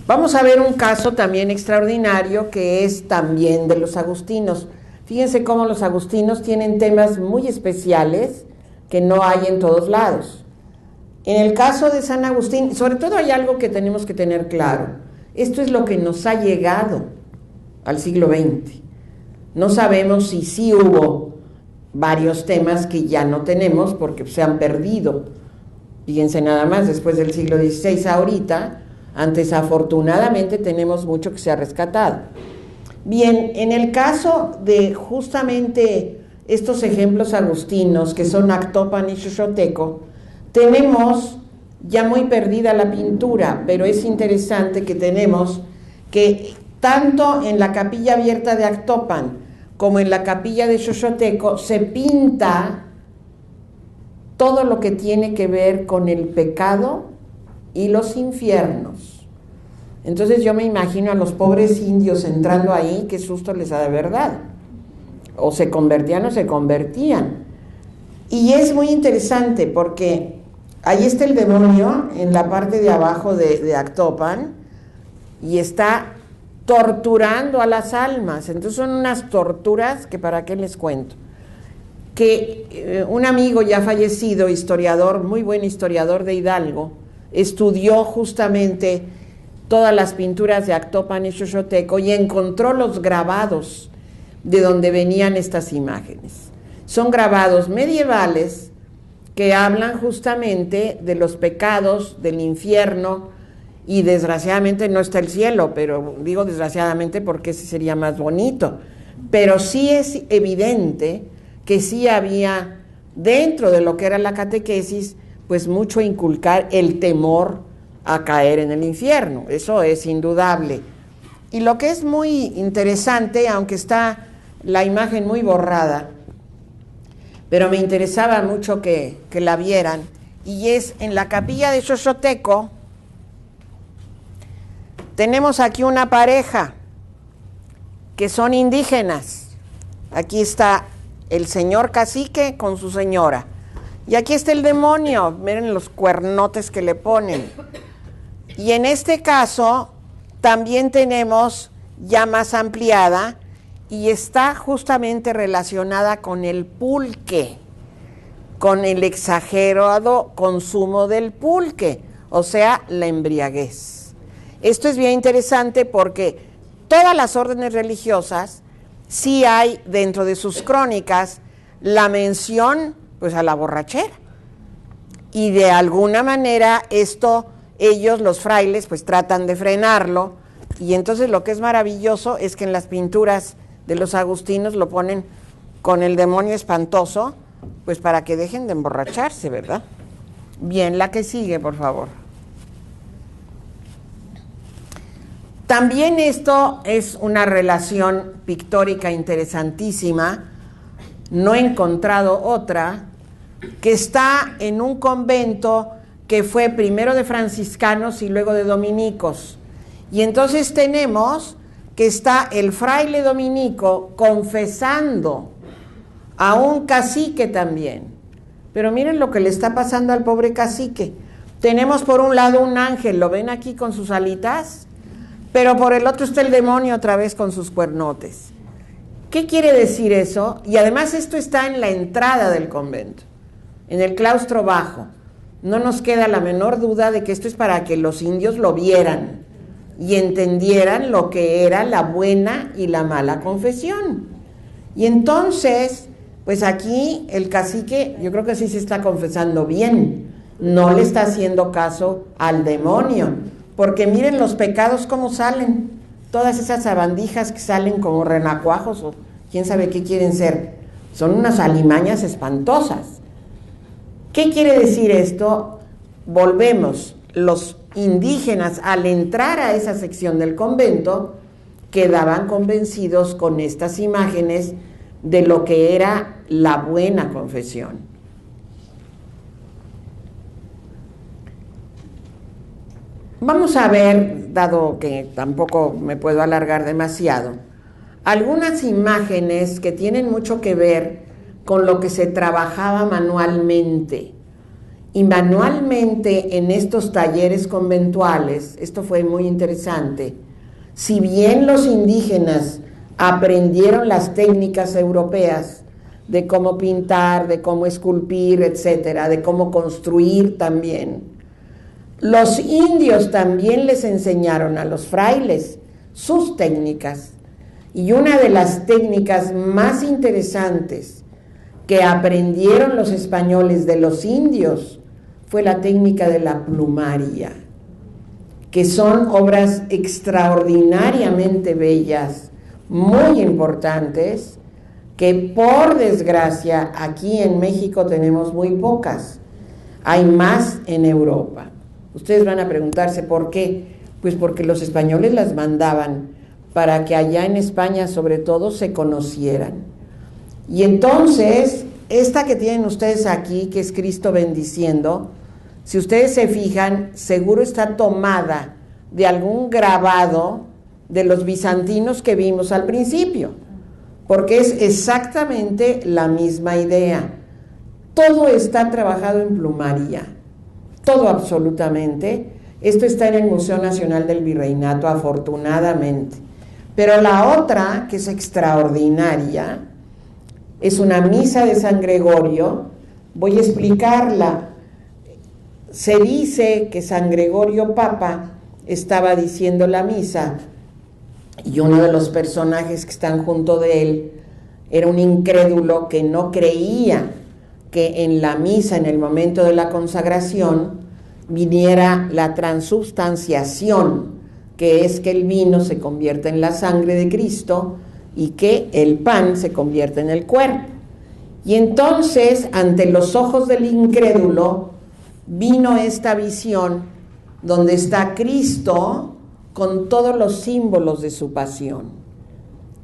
Vamos a ver un caso también extraordinario que es también de los agustinos. Fíjense cómo los agustinos tienen temas muy especiales que no hay en todos lados. En el caso de San Agustín, sobre todo hay algo que tenemos que tener claro. Esto es lo que nos ha llegado al siglo XX. No sabemos si sí hubo varios temas que ya no tenemos porque se han perdido. Fíjense nada más, después del siglo XVI ahorita, antes afortunadamente tenemos mucho que se ha rescatado. Bien, en el caso de justamente estos ejemplos agustinos que son Actopan y Xochoteco, tenemos ya muy perdida la pintura, pero es interesante que tenemos que tanto en la capilla abierta de Actopan como en la capilla de Xochoteco se pinta todo lo que tiene que ver con el pecado y los infiernos. Entonces yo me imagino a los pobres indios entrando ahí, qué susto les da de verdad. O se convertían o se convertían. Y es muy interesante porque ahí está el demonio en la parte de abajo de Actopan y está torturando a las almas. Entonces son unas torturas que para qué les cuento. Que un amigo ya fallecido, historiador, muy buen historiador de Hidalgo, estudió justamente todas las pinturas de Actopan y Xochoteco y encontró los grabados de donde venían estas imágenes. Son grabados medievales que hablan justamente de los pecados, del infierno, y desgraciadamente no está el cielo, pero digo desgraciadamente porque ese sería más bonito, pero sí es evidente que sí había dentro de lo que era la catequesis pues mucho inculcar el temor a caer en el infierno, eso es indudable. Y lo que es muy interesante, aunque está la imagen muy borrada, pero me interesaba mucho que la vieran, y es en la capilla de Xochoteco. Tenemos aquí una pareja que son indígenas. Aquí está el señor cacique con su señora. Y aquí está el demonio, miren los cuernotes que le ponen. Y en este caso también tenemos ya más ampliada y está justamente relacionada con el pulque, con el exagerado consumo del pulque, o sea, la embriaguez. Esto es bien interesante porque todas las órdenes religiosas sí hay dentro de sus crónicas la mención pues a la borrachera, y de alguna manera esto ellos, los frailes, pues tratan de frenarlo, y entonces lo que es maravilloso es que en las pinturas de los agustinos lo ponen con el demonio espantoso, pues para que dejen de emborracharse, ¿verdad? Bien, la que sigue, por favor. También esto es una relación pictórica interesantísima, no he encontrado otra, que está en un convento que fue primero de franciscanos y luego de dominicos. Y entonces tenemos que está el fraile dominico confesando a un cacique también. Pero miren lo que le está pasando al pobre cacique. Tenemos por un lado un ángel, ¿lo ven aquí con sus alitas? Pero por el otro está el demonio otra vez con sus cuernotes. ¿Qué quiere decir eso? Y además esto está en la entrada del convento, en el claustro bajo. No nos queda la menor duda de que esto es para que los indios lo vieran y entendieran lo que era la buena y la mala confesión. Y entonces, pues aquí el cacique, yo creo que sí se está confesando bien, no le está haciendo caso al demonio, porque miren los pecados cómo salen, todas esas sabandijas que salen como renacuajos o quién sabe qué quieren ser, son unas alimañas espantosas. ¿Qué quiere decir esto? Volvemos, los indígenas al entrar a esa sección del convento quedaban convencidos con estas imágenes de lo que era la buena confesión. Vamos a ver, dado que tampoco me puedo alargar demasiado, algunas imágenes que tienen mucho que ver con lo que se trabajaba manualmente. Y manualmente en estos talleres conventuales, esto fue muy interesante, si bien los indígenas aprendieron las técnicas europeas de cómo pintar, de cómo esculpir, etcétera, de cómo construir también, los indios también les enseñaron a los frailes sus técnicas. Y una de las técnicas más interesantes que aprendieron los españoles de los indios fue la técnica de la plumaria, que son obras extraordinariamente bellas, muy importantes, que por desgracia aquí en México tenemos muy pocas. Hay más en Europa. Ustedes van a preguntarse ¿por qué? Pues porque los españoles las mandaban para que allá en España sobre todo se conocieran. Y entonces, esta que tienen ustedes aquí, que es Cristo bendiciendo, si ustedes se fijan, seguro está tomada de algún grabado de los bizantinos que vimos al principio, porque es exactamente la misma idea. Todo está trabajado en plumaria, todo absolutamente. Esto está en el Museo Nacional del Virreinato, afortunadamente. Pero la otra, que es extraordinaria, es una misa de San Gregorio. Voy a explicarla. Se dice que San Gregorio Papa estaba diciendo la misa y uno de los personajes que están junto de él era un incrédulo que no creía que en la misa, en el momento de la consagración, viniera la transubstanciación, que es que el vino se convierta en la sangre de Cristo y que el pan se convierta en el cuerpo. Y entonces, ante los ojos del incrédulo, vino esta visión donde está Cristo con todos los símbolos de su pasión.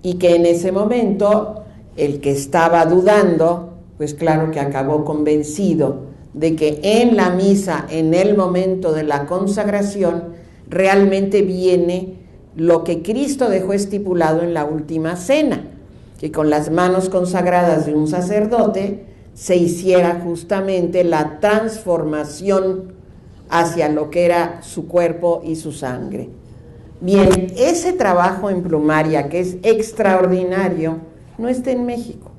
Y que en ese momento, el que estaba dudando, pues claro que acabó convencido de que en la misa, en el momento de la consagración, realmente viene lo que Cristo dejó estipulado en la última cena, que con las manos consagradas de un sacerdote se hiciera justamente la transformación hacia lo que era su cuerpo y su sangre. Bien, ese trabajo en plumaria, que es extraordinario, no está en México,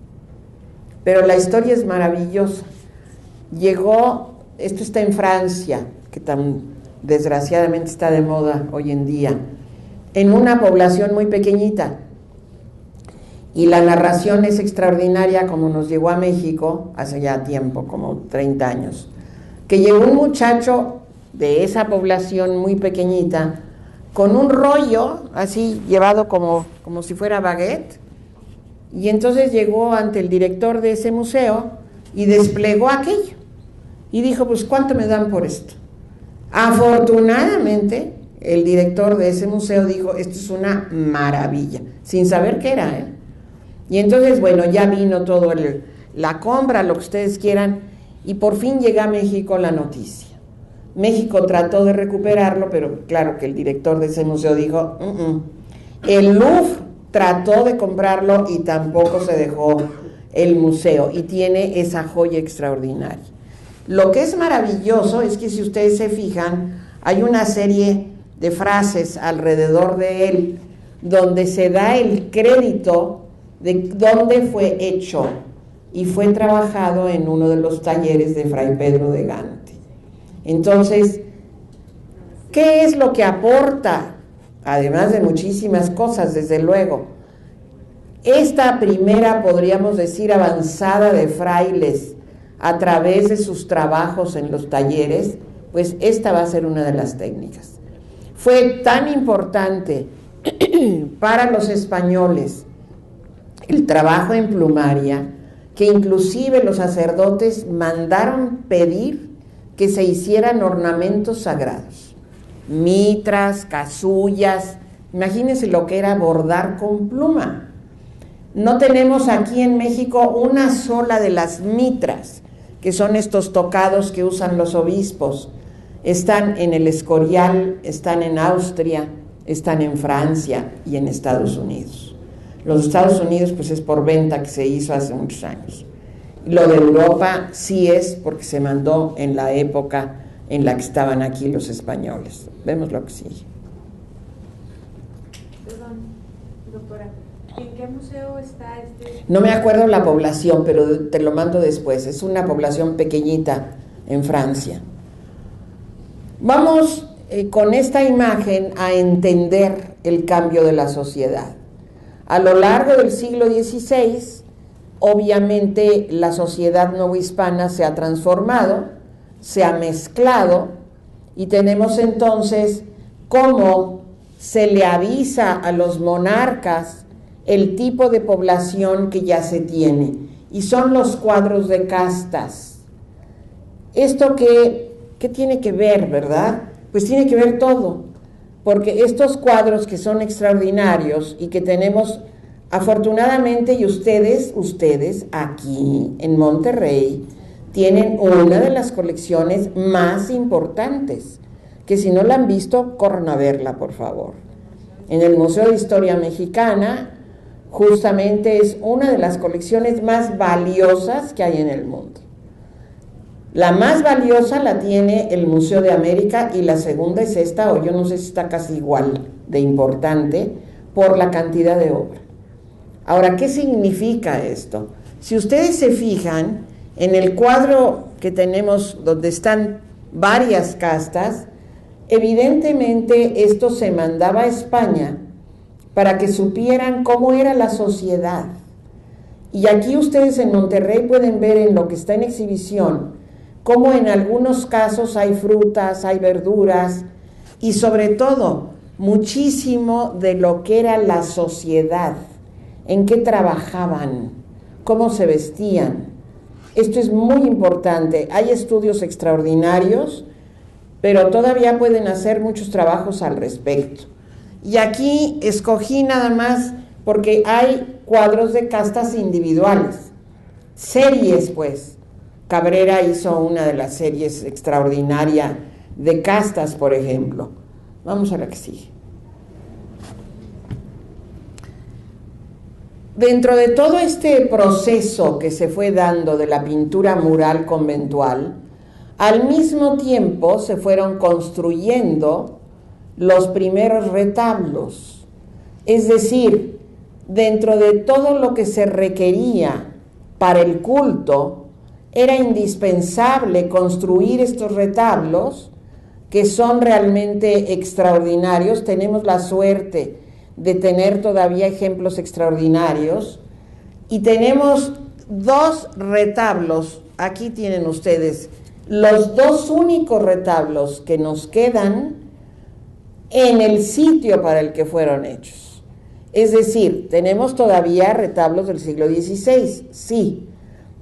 pero la historia es maravillosa. Llegó, esto está en Francia, que tan desgraciadamente está de moda hoy en día, en una población muy pequeñita, y la narración es extraordinaria, como nos llegó a México hace ya tiempo, como 30 años, que llegó un muchacho de esa población muy pequeñita con un rollo así llevado como si fuera baguette, y entonces llegó ante el director de ese museo y desplegó aquello y dijo, pues ¿cuánto me dan por esto? Afortunadamente el director de ese museo dijo, esto es una maravilla, sin saber qué era, ¿eh? Y entonces, bueno, ya vino todo la compra, lo que ustedes quieran, y por fin llega a México la noticia. México trató de recuperarlo, pero claro que el director de ese museo dijo, El Louvre trató de comprarlo y tampoco se dejó el museo, y tiene esa joya extraordinaria. Lo que es maravilloso es que si ustedes se fijan, hay una serie de frases alrededor de él donde se da el crédito de dónde fue hecho, y fue trabajado en uno de los talleres de Fray Pedro de Gante. Entonces, ¿qué es lo que aporta? Además de muchísimas cosas, desde luego, esta primera, podríamos decir, avanzada de frailes a través de sus trabajos en los talleres, pues esta va a ser una de las técnicas. Fue tan importante para los españoles el trabajo en plumaria, que inclusive los sacerdotes mandaron pedir que se hicieran ornamentos sagrados, mitras, casullas, Imagínense lo que era bordar con pluma. No tenemos aquí en México una sola de las mitras, que son estos tocados que usan los obispos. Están en el Escorial, están en Austria, están en Francia y en Estados Unidos. Los Estados Unidos pues es por venta que se hizo hace muchos años. Lo de Europa sí es porque se mandó en la época en la que estaban aquí los españoles. Vemos lo que sigue. Perdón, doctora, ¿en qué museo está este? No me acuerdo la población, pero te lo mando después. Es una población pequeñita en Francia. Vamos con esta imagen a entender el cambio de la sociedad. A lo largo del siglo XVI, obviamente la sociedad novohispana se ha transformado, se ha mezclado, y tenemos entonces cómo se le avisa a los monarcas el tipo de población que ya se tiene, y son los cuadros de castas. ¿Esto qué tiene que ver, verdad? Pues tiene que ver todo, porque estos cuadros que son extraordinarios y que tenemos afortunadamente, y ustedes aquí en Monterrey tienen una de las colecciones más importantes, que si no la han visto, corran a verla, por favor. En el Museo de Historia Mexicana, justamente es una de las colecciones más valiosas que hay en el mundo. La más valiosa la tiene el Museo de América y la segunda es esta, o yo no sé si está casi igual de importante, por la cantidad de obra. Ahora, ¿qué significa esto? Si ustedes se fijan, en el cuadro que tenemos donde están varias castas, evidentemente esto se mandaba a España para que supieran cómo era la sociedad. Y aquí ustedes en Monterrey pueden ver en lo que está en exhibición, cómo en algunos casos hay frutas, hay verduras, y sobre todo, muchísimo de lo que era la sociedad, en qué trabajaban, cómo se vestían. Esto es muy importante. Hay estudios extraordinarios, pero todavía pueden hacer muchos trabajos al respecto. Y aquí escogí nada más porque hay cuadros de castas individuales, series pues. Cabrera hizo una de las series extraordinarias de castas, por ejemplo. Vamos a la que sigue. Dentro de todo este proceso que se fue dando de la pintura mural conventual, al mismo tiempo se fueron construyendo los primeros retablos. Es decir, dentro de todo lo que se requería para el culto, era indispensable construir estos retablos que son realmente extraordinarios. Tenemos la suerte de tener todavía ejemplos extraordinarios y tenemos dos retablos. Aquí tienen ustedes los dos únicos retablos que nos quedan en el sitio para el que fueron hechos. Es decir, tenemos todavía retablos del siglo XVI, sí,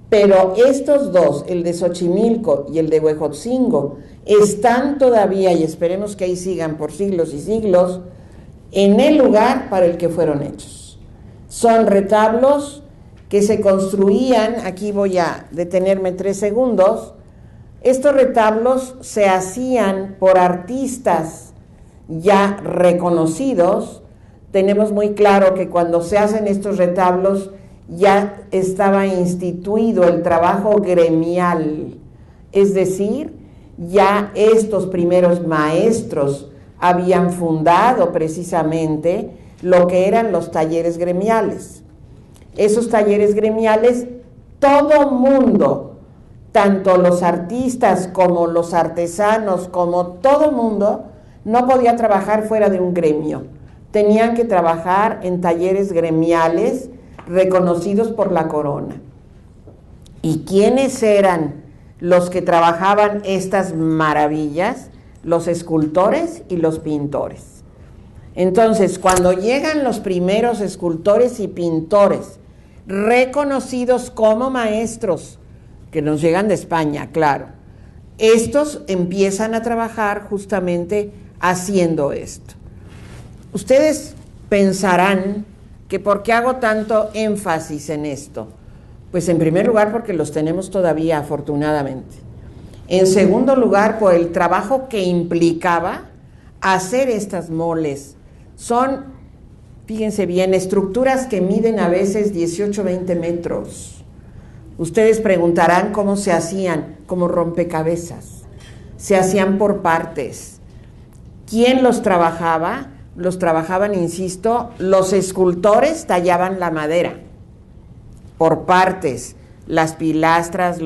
pero estos dos, el de Xochimilco y el de Huejotzingo, están todavía, y esperemos que ahí sigan por siglos y siglos, en el lugar para el que fueron hechos. Son retablos que se construían, aquí voy a detenerme 3 segundos, estos retablos se hacían por artistas ya reconocidos. Tenemos muy claro que cuando se hacen estos retablos ya estaba instituido el trabajo gremial, es decir, ya estos primeros maestros habían fundado precisamente lo que eran los talleres gremiales. Esos talleres gremiales, todo mundo, tanto los artistas como los artesanos, como todo mundo, no podía trabajar fuera de un gremio. Tenían que trabajar en talleres gremiales reconocidos por la corona. ¿Y quiénes eran los que trabajaban estas maravillas? Los escultores y los pintores. Entonces, cuando llegan los primeros escultores y pintores reconocidos como maestros, que nos llegan de España, claro, estos empiezan a trabajar justamente haciendo esto. Ustedes pensarán que ¿por qué hago tanto énfasis en esto? Pues en primer lugar porque los tenemos todavía, afortunadamente. En segundo lugar, por el trabajo que implicaba hacer estas moles. Son, fíjense bien, estructuras que miden a veces 18, 20 metros. Ustedes preguntarán cómo se hacían, como rompecabezas. Se hacían por partes. ¿Quién los trabajaba? Los trabajaban, insisto, los escultores tallaban la madera por partes, las pilastras,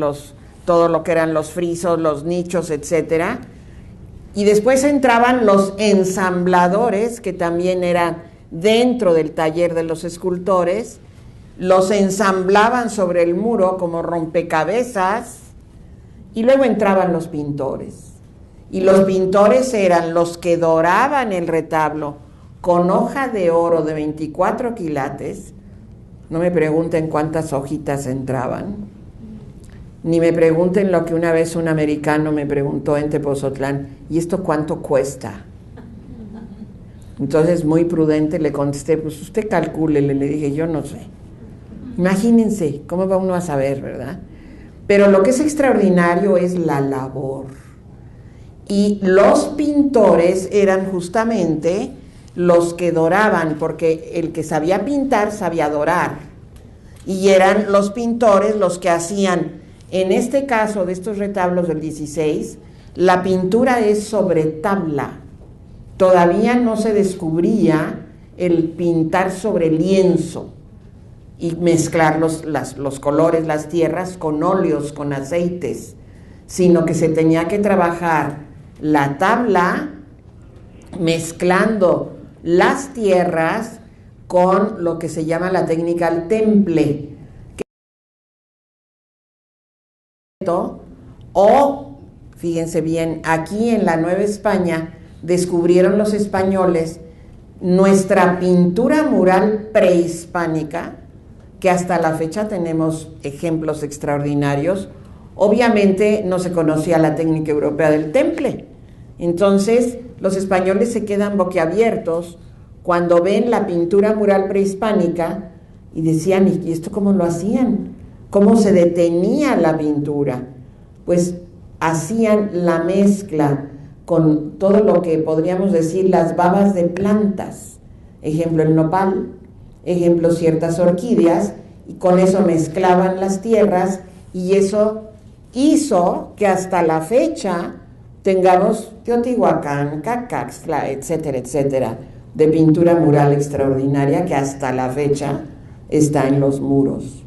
todo lo que eran los frisos, los nichos, etcétera. Y después entraban los ensambladores, que también eran dentro del taller de los escultores, los ensamblaban sobre el muro como rompecabezas, y luego entraban los pintores. Y los pintores eran los que doraban el retablo con hoja de oro de 24 quilates. No me pregunten cuántas hojitas entraban, ni me pregunten lo que una vez un americano me preguntó en Tepozotlán: ¿y esto cuánto cuesta? Entonces, muy prudente, le contesté: pues usted calcúlele. Le dije: yo no sé. Imagínense, ¿cómo va uno a saber, verdad? Pero lo que es extraordinario es la labor. Y los pintores eran justamente los que doraban, porque el que sabía pintar sabía dorar, y eran los pintores los que hacían, en este caso de estos retablos del 16, la pintura es sobre tabla. Todavía no se descubría el pintar sobre lienzo y mezclar los colores, las tierras con óleos, con aceites, sino que se tenía que trabajar la tabla mezclando las tierras con lo que se llama la técnica al temple, o, fíjense bien, aquí en la Nueva España descubrieron los españoles nuestra pintura mural prehispánica, que hasta la fecha tenemos ejemplos extraordinarios. Obviamente no se conocía la técnica europea del temple, entonces los españoles se quedan boquiabiertos cuando ven la pintura mural prehispánica y decían: ¿y esto cómo lo hacían? ¿Cómo se detenía la pintura? Pues hacían la mezcla con todo lo que podríamos decir las babas de plantas, ejemplo el nopal, ejemplo ciertas orquídeas, y con eso mezclaban las tierras, y eso hizo que hasta la fecha tengamos Teotihuacán, Cacaxtla, etcétera, etcétera, de pintura mural extraordinaria que hasta la fecha está en los muros.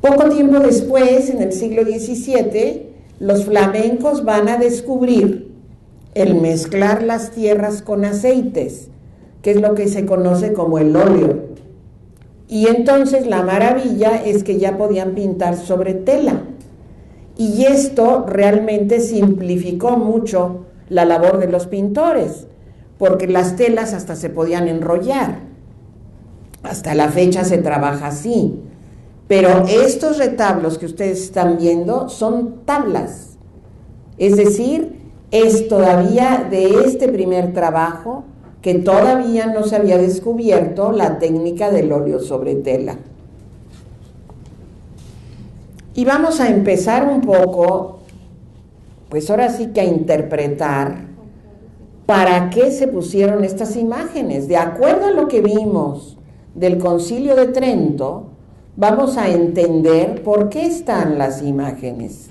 Poco tiempo después, en el siglo XVII, los flamencos van a descubrir el mezclar las tierras con aceites, que es lo que se conoce como el óleo. Y entonces la maravilla es que ya podían pintar sobre tela. Y esto realmente simplificó mucho la labor de los pintores, porque las telas hasta se podían enrollar. Hasta la fecha se trabaja así. Pero estos retablos que ustedes están viendo son tablas. Es decir, es todavía de este primer trabajo que todavía no se había descubierto la técnica del óleo sobre tela. Y vamos a empezar un poco, pues ahora sí que a interpretar para qué se pusieron estas imágenes. De acuerdo a lo que vimos del Concilio de Trento, vamos a entender por qué están las imágenes.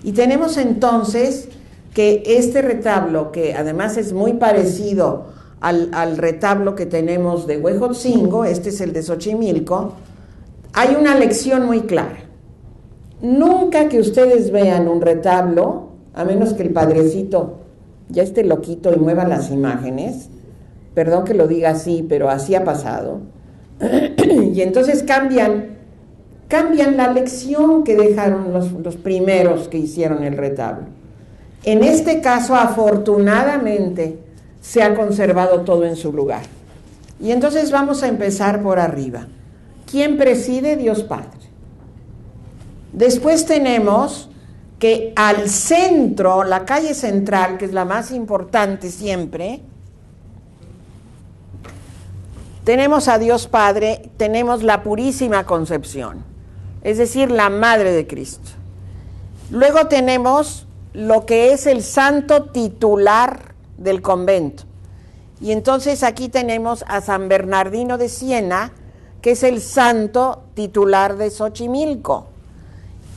Y tenemos entonces que este retablo, que además es muy parecido al retablo que tenemos de Huejotzingo, este es el de Xochimilco, hay una lección muy clara. Nunca que ustedes vean un retablo, a menos que el padrecito ya esté loquito y mueva las imágenes, perdón que lo diga así, pero así ha pasado, y entonces cambian la lección que dejaron los primeros que hicieron el retablo. En este caso, afortunadamente, se ha conservado todo en su lugar. Y entonces vamos a empezar por arriba. ¿Quién preside? Dios Padre. Después tenemos que al centro, la calle central, que es la más importante siempre, tenemos a Dios Padre, tenemos la Purísima Concepción, es decir, la Madre de Cristo. Luego tenemos lo que es el santo titular del convento. Y entonces aquí tenemos a San Bernardino de Siena, que es el santo titular de Xochimilco.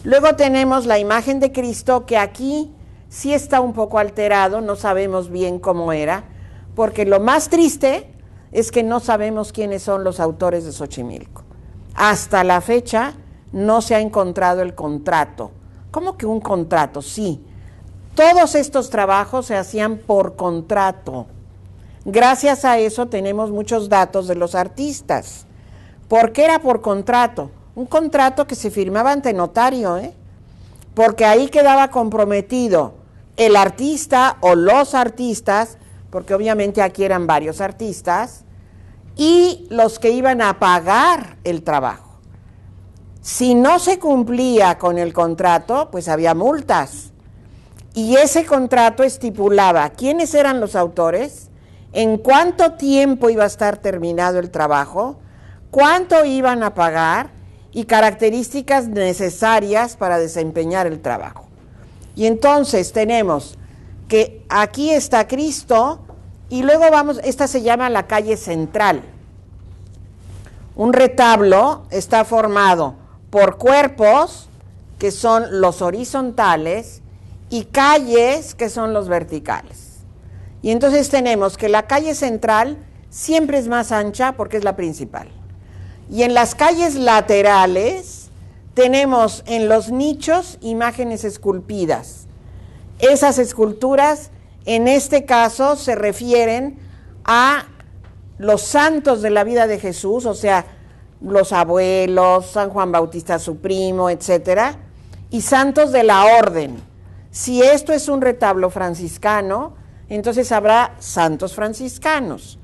Luego tenemos la imagen de Cristo, que aquí sí está un poco alterado, no sabemos bien cómo era, porque lo más triste es que no sabemos quiénes son los autores de Xochimilco. Hasta la fecha no se ha encontrado el contrato. ¿Cómo que un contrato? Sí, todos estos trabajos se hacían por contrato. Gracias a eso tenemos muchos datos de los artistas. ¿Por qué era por contrato? Un contrato que se firmaba ante notario, porque ahí quedaba comprometido el artista o los artistas, porque obviamente aquí eran varios artistas, y los que iban a pagar el trabajo. Si no se cumplía con el contrato, pues había multas. Y ese contrato estipulaba quiénes eran los autores, en cuánto tiempo iba a estar terminado el trabajo, cuánto iban a pagar y características necesarias para desempeñar el trabajo. Y entonces tenemos que aquí está Cristo y luego vamos, esta se llama la calle central. Un retablo está formado por cuerpos, que son los horizontales, y calles, que son los verticales. Y entonces tenemos que la calle central siempre es más ancha porque es la principal. Y en las calles laterales tenemos en los nichos imágenes esculpidas. Esas esculturas, en este caso, se refieren a los santos de la vida de Jesús, o sea, los abuelos, San Juan Bautista su primo, etcétera, y santos de la orden. Si esto es un retablo franciscano, entonces habrá santos franciscanos.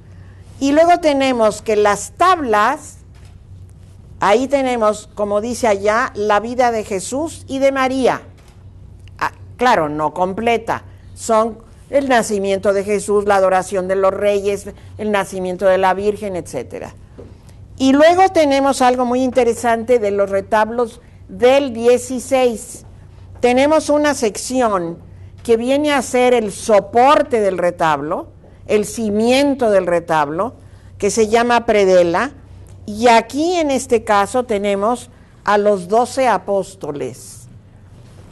Y luego tenemos que las tablas, ahí tenemos, como dice allá, la vida de Jesús y de María. Claro, no completa, son el nacimiento de Jesús, la adoración de los reyes, el nacimiento de la Virgen, etcétera. Y luego tenemos algo muy interesante de los retablos del 16. Tenemos una sección que viene a ser el soporte del retablo, el cimiento del retablo, que se llama predela, y aquí en este caso tenemos a los 12 apóstoles.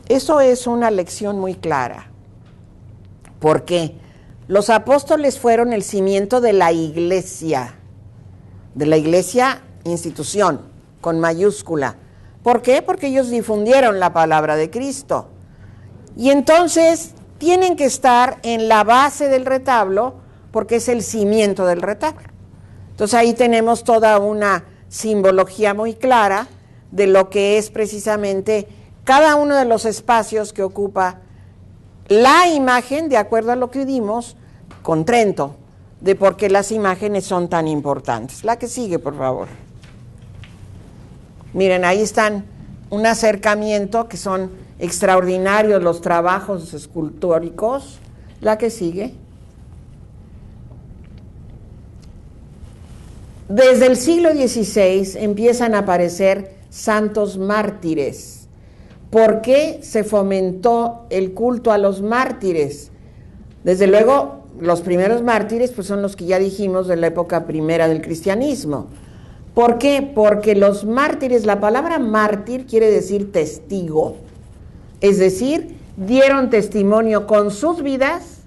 Eso es una lección muy clara. ¿Por qué? Los apóstoles fueron el cimiento de la iglesia institución, con mayúscula. ¿Por qué? Porque ellos difundieron la palabra de Cristo. Y entonces tienen que estar en la base del retablo, porque es el cimiento del retablo. Entonces ahí tenemos toda una simbología muy clara de lo que es precisamente cada uno de los espacios que ocupa la imagen, de acuerdo a lo que vimos con Trento, de por qué las imágenes son tan importantes. La que sigue, por favor. Miren, ahí están un acercamiento, que son extraordinarios los trabajos escultóricos. La que sigue. Desde el siglo XVI empiezan a aparecer santos mártires. ¿Por qué se fomentó el culto a los mártires? Desde luego, los primeros mártires pues son los que ya dijimos de la época primera del cristianismo. ¿Por qué? Porque los mártires, la palabra mártir quiere decir testigo, es decir, dieron testimonio con sus vidas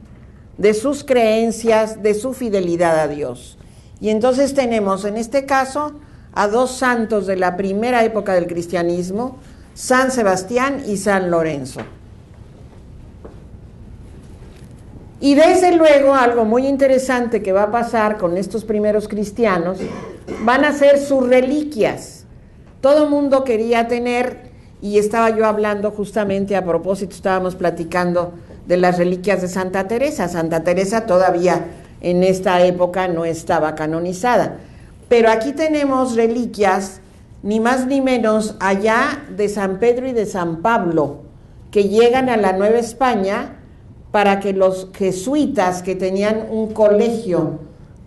de sus creencias, de su fidelidad a Dios. Y entonces tenemos en este caso a dos santos de la primera época del cristianismo, San Sebastián y San Lorenzo. Y desde luego algo muy interesante que va a pasar con estos primeros cristianos van a ser sus reliquias. Todo mundo quería tener, y estaba yo hablando justamente a propósito, estábamos platicando de las reliquias de Santa Teresa. Santa Teresa todavía en esta época no estaba canonizada, pero aquí tenemos reliquias ni más ni menos allá de San Pedro y de San Pablo, que llegan a la Nueva España para que los jesuitas, que tenían un colegio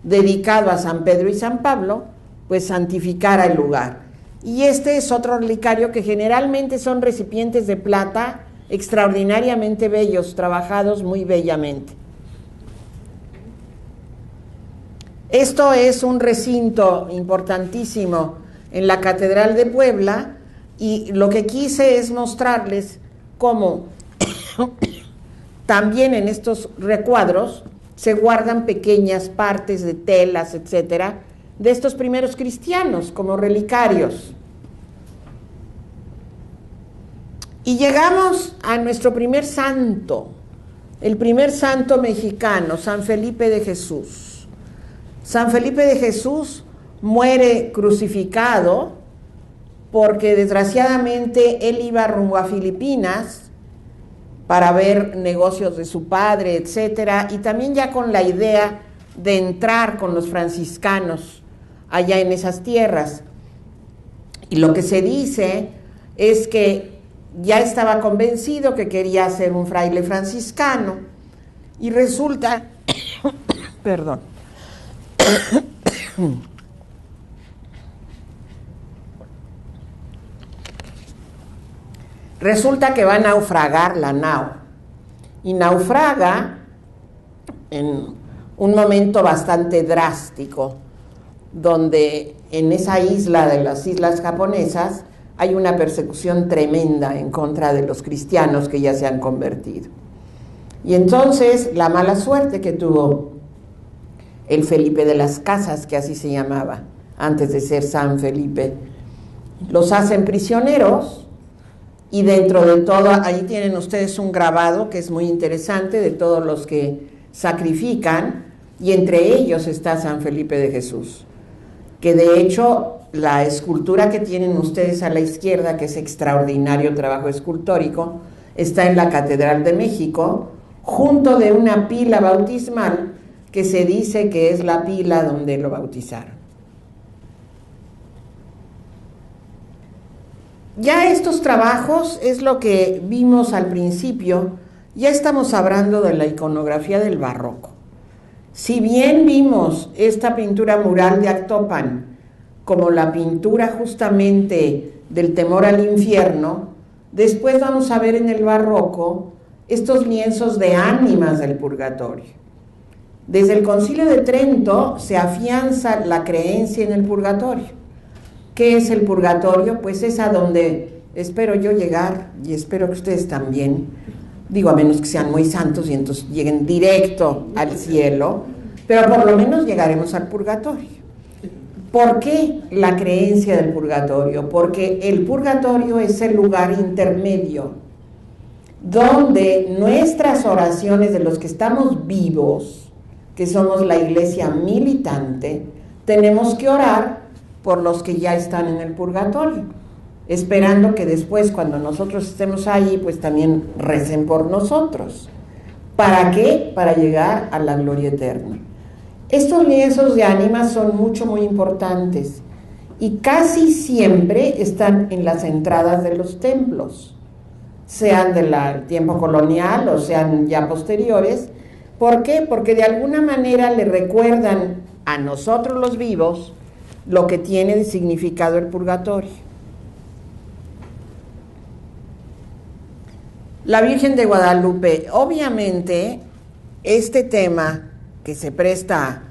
dedicado a San Pedro y San Pablo, pues santificara el lugar. Y este es otro relicario que generalmente son recipientes de plata extraordinariamente bellos, trabajados muy bellamente. Esto es un recinto importantísimo en la Catedral de Puebla, y lo que quise es mostrarles cómo también en estos recuadros se guardan pequeñas partes de telas, etcétera, de estos primeros cristianos como relicarios. Y llegamos a nuestro primer santo, el primer santo mexicano, San Felipe de Jesús. San Felipe de Jesús muere crucificado porque desgraciadamente él iba rumbo a Filipinas para ver negocios de su padre, etcétera, y también ya con la idea de entrar con los franciscanos allá en esas tierras. Y lo que se dice es que ya estaba convencido que quería ser un fraile franciscano, y resulta, perdón, resulta que va a naufragar la nao, y naufraga en un momento bastante drástico, donde en esa isla de las islas japonesas hay una persecución tremenda en contra de los cristianos que ya se han convertido. Y entonces la mala suerte que tuvo el Felipe de las Casas, que así se llamaba antes de ser San Felipe, los hacen prisioneros, y dentro de todo, ahí tienen ustedes un grabado que es muy interesante de todos los que sacrifican, y entre ellos está San Felipe de Jesús, que de hecho la escultura que tienen ustedes a la izquierda, que es extraordinario trabajo escultórico, está en la Catedral de México, junto de una pila bautismal que se dice que es la pila donde lo bautizaron. Ya estos trabajos es lo que vimos al principio. Ya estamos hablando de la iconografía del barroco. Si bien vimos esta pintura mural de Actopan como la pintura justamente del temor al infierno, después vamos a ver en el barroco estos lienzos de ánimas del purgatorio. Desde el Concilio de Trento se afianza la creencia en el purgatorio. ¿Qué es el purgatorio? Pues es a donde espero yo llegar, y espero que ustedes también, digo, a menos que sean muy santos y entonces lleguen directo al cielo, pero por lo menos llegaremos al purgatorio. ¿Por qué la creencia del purgatorio? Porque el purgatorio es el lugar intermedio donde nuestras oraciones de los que estamos vivos, que somos la iglesia militante, tenemos que orar por los que ya están en el purgatorio, esperando que después, cuando nosotros estemos ahí, pues también recen por nosotros. ¿Para qué? Para llegar a la gloria eterna. Estos lienzos de ánimas son muy importantes, y casi siempre están en las entradas de los templos, sean del tiempo colonial o sean ya posteriores. ¿Por qué? Porque de alguna manera le recuerdan a nosotros los vivos lo que tiene de significado el purgatorio. La Virgen de Guadalupe, obviamente este tema que se presta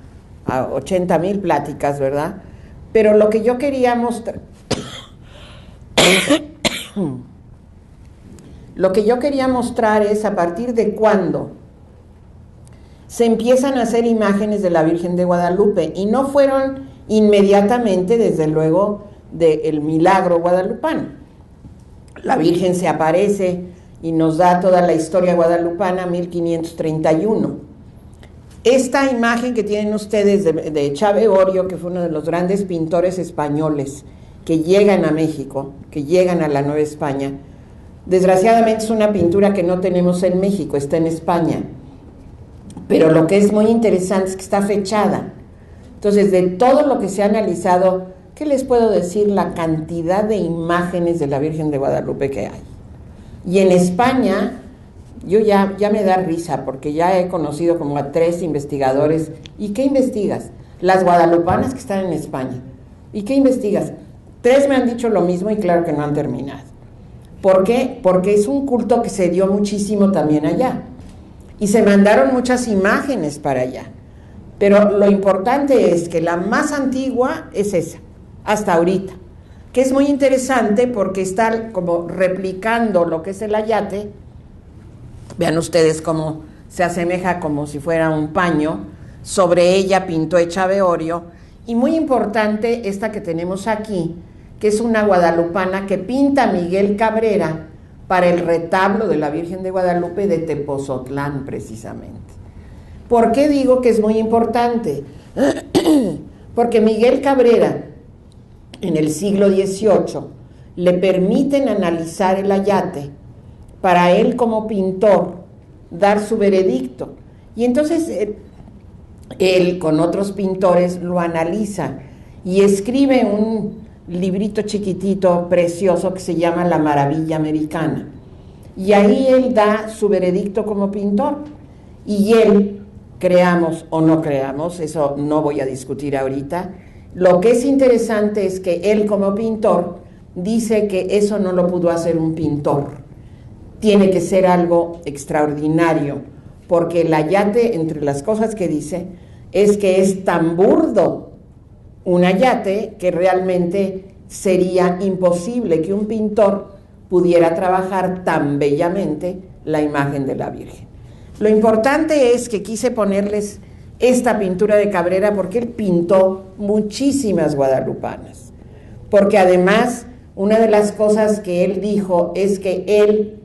a 80,000 pláticas, ¿verdad? Pero lo que yo quería mostrar es a partir de cuándo se empiezan a hacer imágenes de la Virgen de Guadalupe, y no fueron inmediatamente, desde luego, del milagro guadalupano. La Virgen se aparece y nos da toda la historia guadalupana, 1531. Esta imagen que tienen ustedes de Chávez Orio, que fue uno de los grandes pintores españoles que llegan a México, que llegan a la Nueva España, desgraciadamente es una pintura que no tenemos en México, está en España, pero lo que es muy interesante es que está fechada. Entonces, de todo lo que se ha analizado, ¿qué les puedo decir? La cantidad de imágenes de la Virgen de Guadalupe que hay. Y en España, yo ya me da risa, porque ya he conocido como a 3 investigadores. ¿Y qué investigas? las guadalupanas que están en España. ¿Y qué investigas? 3 me han dicho lo mismo y claro que no han terminado. ¿Por qué? Porque es un culto que se dio muchísimo también allá. Y se mandaron muchas imágenes para allá. Pero lo importante es que la más antigua es esa, hasta ahorita. Que es muy interesante porque está como replicando lo que es el ayate. Vean ustedes cómo se asemeja como si fuera un paño. Sobre ella pintó Echave Orio. Y muy importante esta que tenemos aquí, que es una guadalupana que pinta Miguel Cabrera para el retablo de la Virgen de Guadalupe de Tepozotlán, precisamente. ¿Por qué digo que es muy importante? Porque Miguel Cabrera, en el siglo XVIII, le permiten analizar el ayate para él como pintor dar su veredicto. Y entonces él con otros pintores lo analiza y escribe un librito chiquitito, precioso, que se llama La Maravilla Americana. Y ahí él da su veredicto como pintor. Y él, creamos o no creamos, eso no voy a discutir ahorita, lo que es interesante es que él como pintor dice que eso no lo pudo hacer un pintor. Tiene que ser algo extraordinario, porque el ayate, entre las cosas que dice, es que es tan burdo un ayate que realmente sería imposible que un pintor pudiera trabajar tan bellamente la imagen de la Virgen. Lo importante es que quise ponerles esta pintura de Cabrera porque él pintó muchísimas guadalupanas, porque además una de las cosas que él dijo es que él,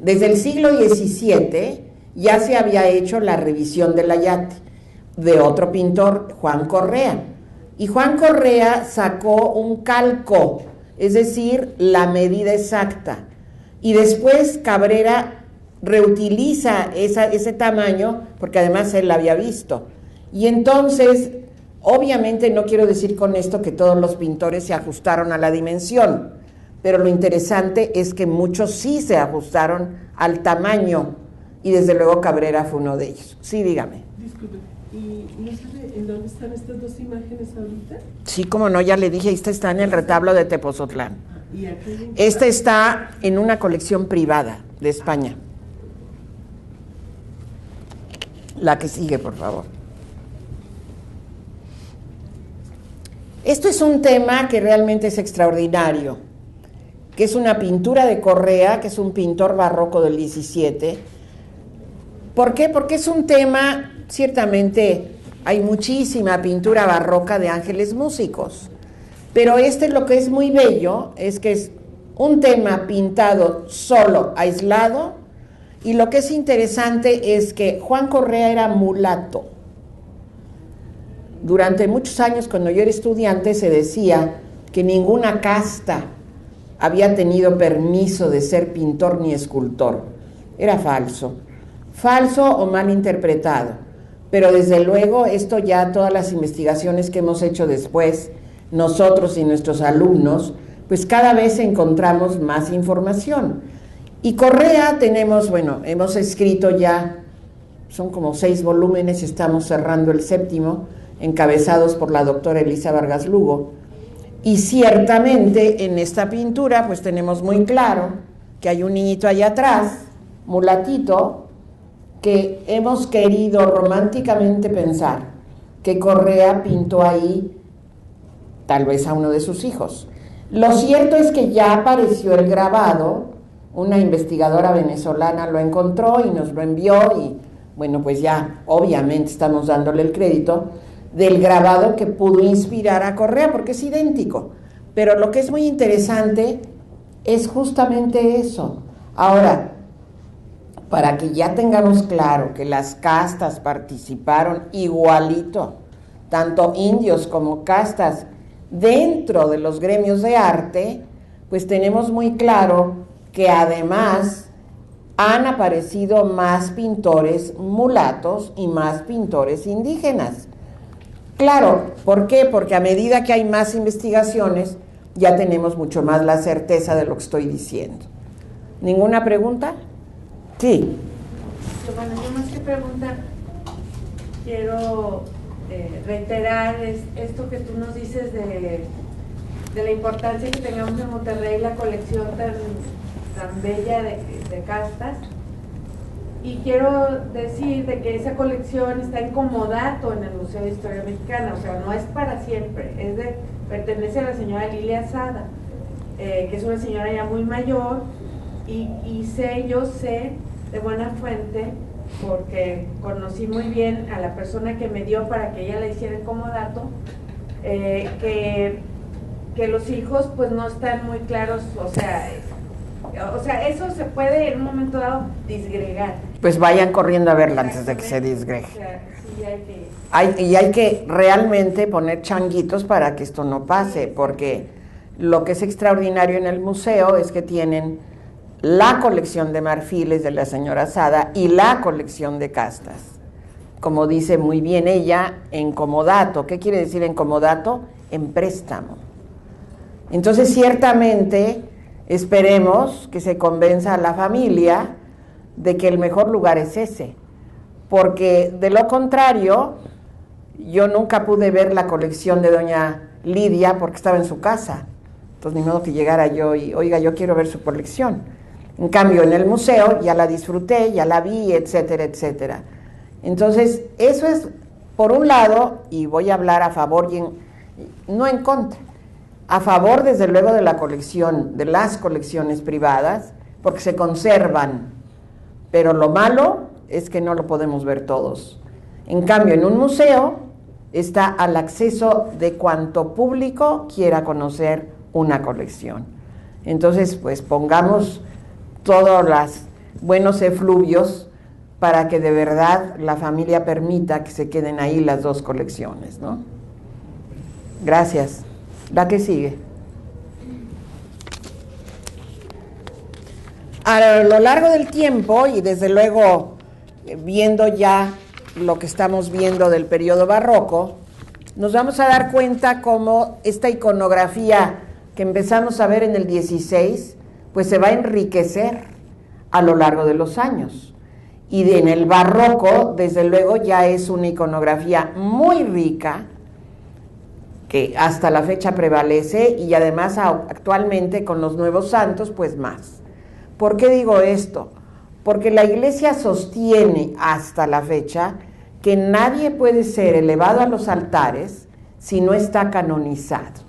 desde el siglo XVII ya se había hecho la revisión del ayate de otro pintor, Juan Correa, y Juan Correa sacó un calco, es decir, la medida exacta, y después Cabrera reutiliza ese tamaño, porque además él la había visto, y entonces, obviamente no quiero decir con esto que todos los pintores se ajustaron a la dimensión, pero lo interesante es que muchos sí se ajustaron al tamaño, y desde luego Cabrera fue uno de ellos. Sí, dígame. Disculpe, ¿y no sabe en dónde están estas 2 imágenes ahorita? Sí, como no, ya le dije, esta está en el retablo de Tepozotlán. ¿Y aquí? Esta está en una colección privada de España. La que sigue, por favor. Esto es un tema que realmente es extraordinario, que es una pintura de Correa, que es un pintor barroco del XVII. ¿Por qué? Porque es un tema, ciertamente hay muchísima pintura barroca de ángeles músicos, pero lo que es muy bello es que es un tema pintado solo, aislado, y lo que es interesante es que Juan Correa era mulato. Durante muchos años, cuando yo era estudiante, se decía que ninguna casta había tenido permiso de ser pintor ni escultor. Era falso o mal interpretado, pero desde luego esto ya todas las investigaciones que hemos hecho después, nosotros y nuestros alumnos, pues cada vez encontramos más información. Y Correa tenemos, hemos escrito ya, son como 6 volúmenes, estamos cerrando el 7º, encabezados por la doctora Elisa Vargas Lugo, y ciertamente en esta pintura pues tenemos muy claro que hay un niñito allá atrás, mulatito, que hemos querido románticamente pensar que Correa pintó ahí tal vez a uno de sus hijos. Lo cierto es que ya apareció el grabado, una investigadora venezolana lo encontró y nos lo envió y pues ya obviamente estamos dándole el crédito del grabado que pudo inspirar a Correa porque es idéntico, pero lo que es muy interesante es justamente eso. Ahora, para que ya tengamos claro que las castas participaron igualito, tanto indios como castas, dentro de los gremios de arte, pues tenemos muy claro que además han aparecido más pintores mulatos y más pintores indígenas. Claro, ¿por qué? Porque a medida que hay más investigaciones, ya tenemos mucho más la certeza de lo que estoy diciendo. ¿Ninguna pregunta? Sí. Bueno, yo más que preguntar, quiero reiterar esto que tú nos dices de la importancia que tengamos en Monterrey la colección tan bella de castas. Y quiero decir de que esa colección está en comodato en el Museo de Historia Mexicana, o sea, no es para siempre, pertenece a la señora Lilia Sada, que es una señora ya muy mayor, y yo sé de buena fuente, porque conocí muy bien a la persona que me dio para que ella la hiciera en comodato, que los hijos pues no están muy claros, o sea, eso se puede en un momento dado disgregar. Pues vayan corriendo a verla antes de que se disgregue. O sea, sí hay que realmente poner changuitos para que esto no pase, porque lo que es extraordinario en el museo es que tienen la colección de marfiles de la señora Sada y la colección de castas. Como dice muy bien ella, en comodato. ¿Qué quiere decir en comodato? En préstamo. Entonces, ciertamente, esperemos que se convenza a la familia de que el mejor lugar es ese, porque de lo contrario, yo nunca pude ver la colección de doña Lidia porque estaba en su casa, entonces ni modo que llegara yo y, oiga, yo quiero ver su colección. En cambio, en el museo ya la disfruté, ya la vi, etcétera, etcétera. Entonces, eso es, por un lado, y voy a hablar a favor y no en contra, a favor, desde luego, de la colección, de las colecciones privadas, porque se conservan, pero lo malo es que no lo podemos ver todos. En cambio, en un museo está al acceso de cuanto público quiera conocer una colección. Entonces, pues pongamos todos los buenos efluvios para que de verdad la familia permita que se queden ahí las dos colecciones, ¿no? Gracias. La que sigue. A lo largo del tiempo, y desde luego viendo ya lo que estamos viendo del periodo barroco, nos vamos a dar cuenta cómo esta iconografía que empezamos a ver en el 16, pues se va a enriquecer a lo largo de los años. Y en el barroco, desde luego, ya es una iconografía muy rica, que hasta la fecha prevalece, y además actualmente con los nuevos santos, pues más. ¿Por qué digo esto? Porque la Iglesia sostiene hasta la fecha que nadie puede ser elevado a los altares si no está canonizado.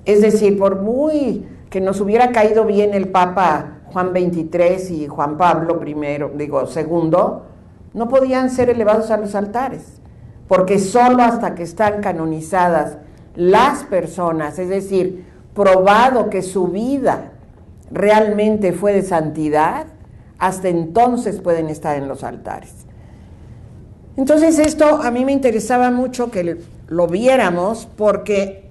Es decir, por muy que nos hubiera caído bien el Papa Juan XXIII y Juan Pablo II, no podían ser elevados a los altares, porque solo hasta que están canonizadas las personas, es decir, probado que su vida realmente fue de santidad, hasta entonces pueden estar en los altares. Entonces esto a mí me interesaba mucho que lo viéramos, porque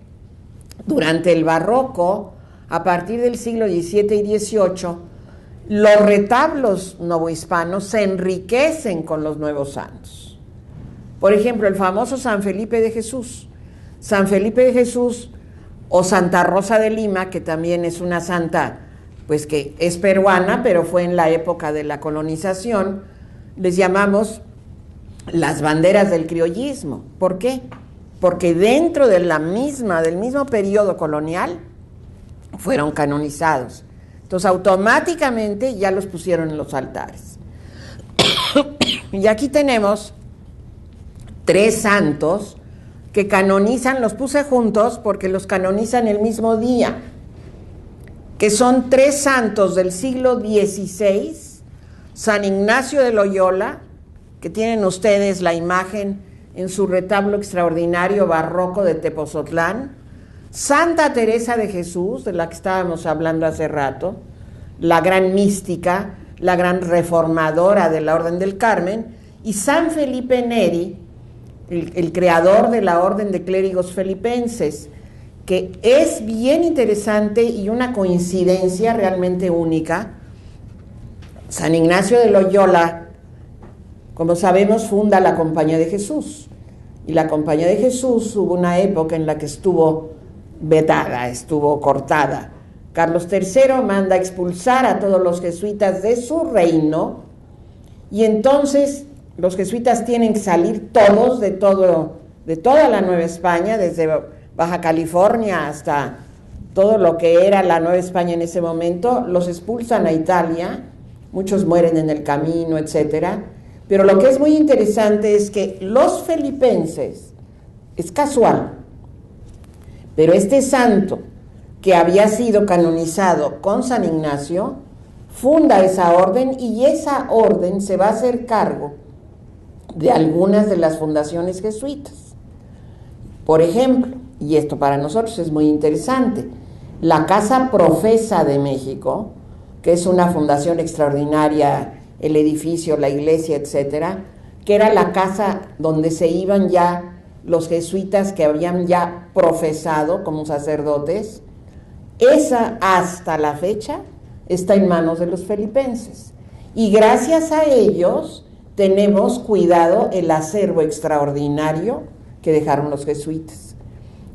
durante el barroco, a partir del siglo XVII y XVIII, los retablos novohispanos se enriquecen con los nuevos santos. Por ejemplo, el famoso San Felipe de Jesús. San Felipe de Jesús o Santa Rosa de Lima, que también es una santa, pues que es peruana, pero fue en la época de la colonización, les llamamos las banderas del criollismo. ¿Por qué? Porque dentro de del mismo periodo colonial, fueron canonizados. Entonces, automáticamente ya los pusieron en los altares. Y aquí tenemos 3 santos que canonizan, los puse juntos porque los canonizan el mismo día, que son 3 santos del siglo XVI, San Ignacio de Loyola, que tienen ustedes la imagen en su retablo extraordinario barroco de Tepozotlán, Santa Teresa de Jesús, de la que estábamos hablando hace rato, la gran mística, la gran reformadora de la Orden del Carmen, y San Felipe Neri, el creador de la Orden de Clérigos Felipenses, que es bien interesante y una coincidencia realmente única. San Ignacio de Loyola, como sabemos, funda la Compañía de Jesús, y la Compañía de Jesús hubo una época en la que estuvo vetada, estuvo cortada. Carlos III manda expulsar a todos los jesuitas de su reino, y entonces los jesuitas tienen que salir todos de toda la Nueva España, desde Baja California hasta todo lo que era la Nueva España en ese momento, los expulsan a Italia, muchos mueren en el camino, etcétera. Pero lo que es muy interesante es que los felipenses, es casual, pero este santo que había sido canonizado con San Ignacio, funda esa orden y esa orden se va a hacer cargo de algunas de las fundaciones jesuitas. Por ejemplo, y esto para nosotros es muy interesante, la Casa Profesa de México, que es una fundación extraordinaria, el edificio, la iglesia, etcétera, que era la casa donde se iban ya los jesuitas que habían ya profesado como sacerdotes, esa hasta la fecha está en manos de los felipenses. Y gracias a ellos tenemos cuidado el acervo extraordinario que dejaron los jesuitas.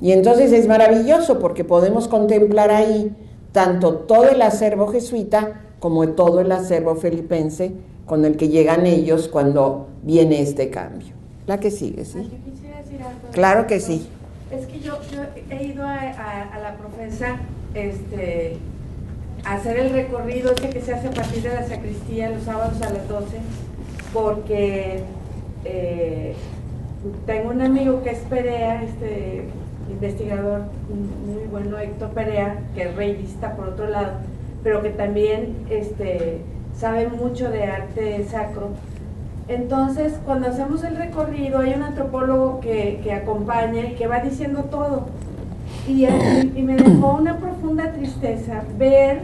Y entonces es maravilloso porque podemos contemplar ahí tanto todo el acervo jesuita como todo el acervo felipense con el que llegan ellos cuando viene este cambio. La que sigue, ¿sí? Yo quisiera decir algo. Claro que sí. Es que yo he ido a la Profesa a hacer el recorrido que se hace a partir de la sacristía los sábados a las 12, porque tengo un amigo que es Perea, investigador muy bueno, Héctor Perea, que es reyista por otro lado, pero que también sabe mucho de arte sacro. Entonces, cuando hacemos el recorrido, hay un antropólogo que acompaña y que va diciendo todo. Y me dejó una profunda tristeza ver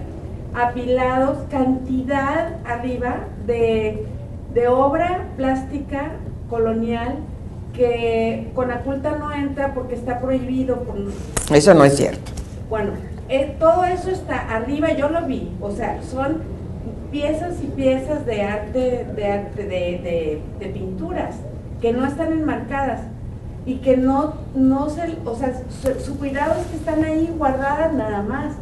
apilados cantidad arriba de obra plástica colonial que Conaculta no entra porque está prohibido. Eso no es cierto. Bueno, todo eso está arriba, yo lo vi, o sea, son piezas y piezas de arte, de pinturas que no están enmarcadas y que no se, o sea, su cuidado es que están ahí guardadas nada más,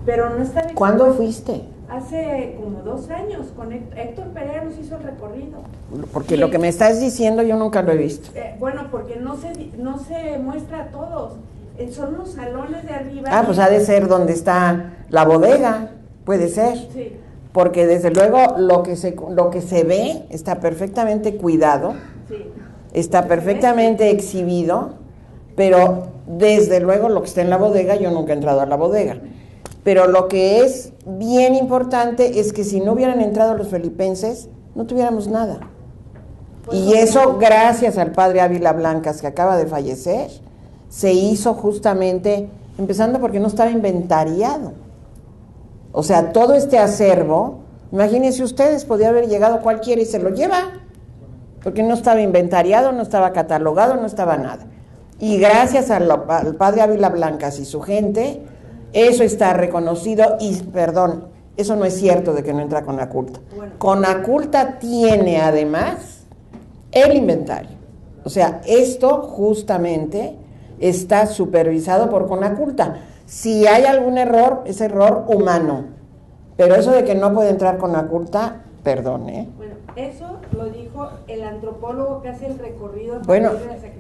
pero no están. ¿Cuándo fuiste? Hace como 2 años, con Héctor Perea nos hizo el recorrido. Porque y, lo que me estás diciendo yo nunca lo he visto. Bueno, porque no se muestra a todos, son los salones de arriba. Ah, pues ha de ser donde está la bodega, puede ser. Sí. Porque desde luego lo que se ve está perfectamente cuidado, Sí. está perfectamente exhibido, pero desde luego lo que está en la bodega, yo nunca he entrado a la bodega. Pero lo que es bien importante es que si no hubieran entrado los felipenses, no tuviéramos nada. Pues y eso gracias al padre Ávila Blancas, que acaba de fallecer, se hizo justamente, empezando porque no estaba inventariado. O sea, todo este acervo, imagínense ustedes, podía haber llegado cualquiera y se lo lleva, porque no estaba inventariado, no estaba catalogado, no estaba nada. Y gracias al padre Ávila Blancas y su gente, eso está reconocido y, perdón, eso no es cierto de que no entra Conaculta. Bueno. Conaculta tiene además el inventario. O sea, esto justamente está supervisado por Conaculta. Si hay algún error, es error humano. Pero eso de que no puede entrar Conaculta, perdón, ¿eh? Bueno, eso lo dijo el antropólogo que hace el recorrido. Bueno,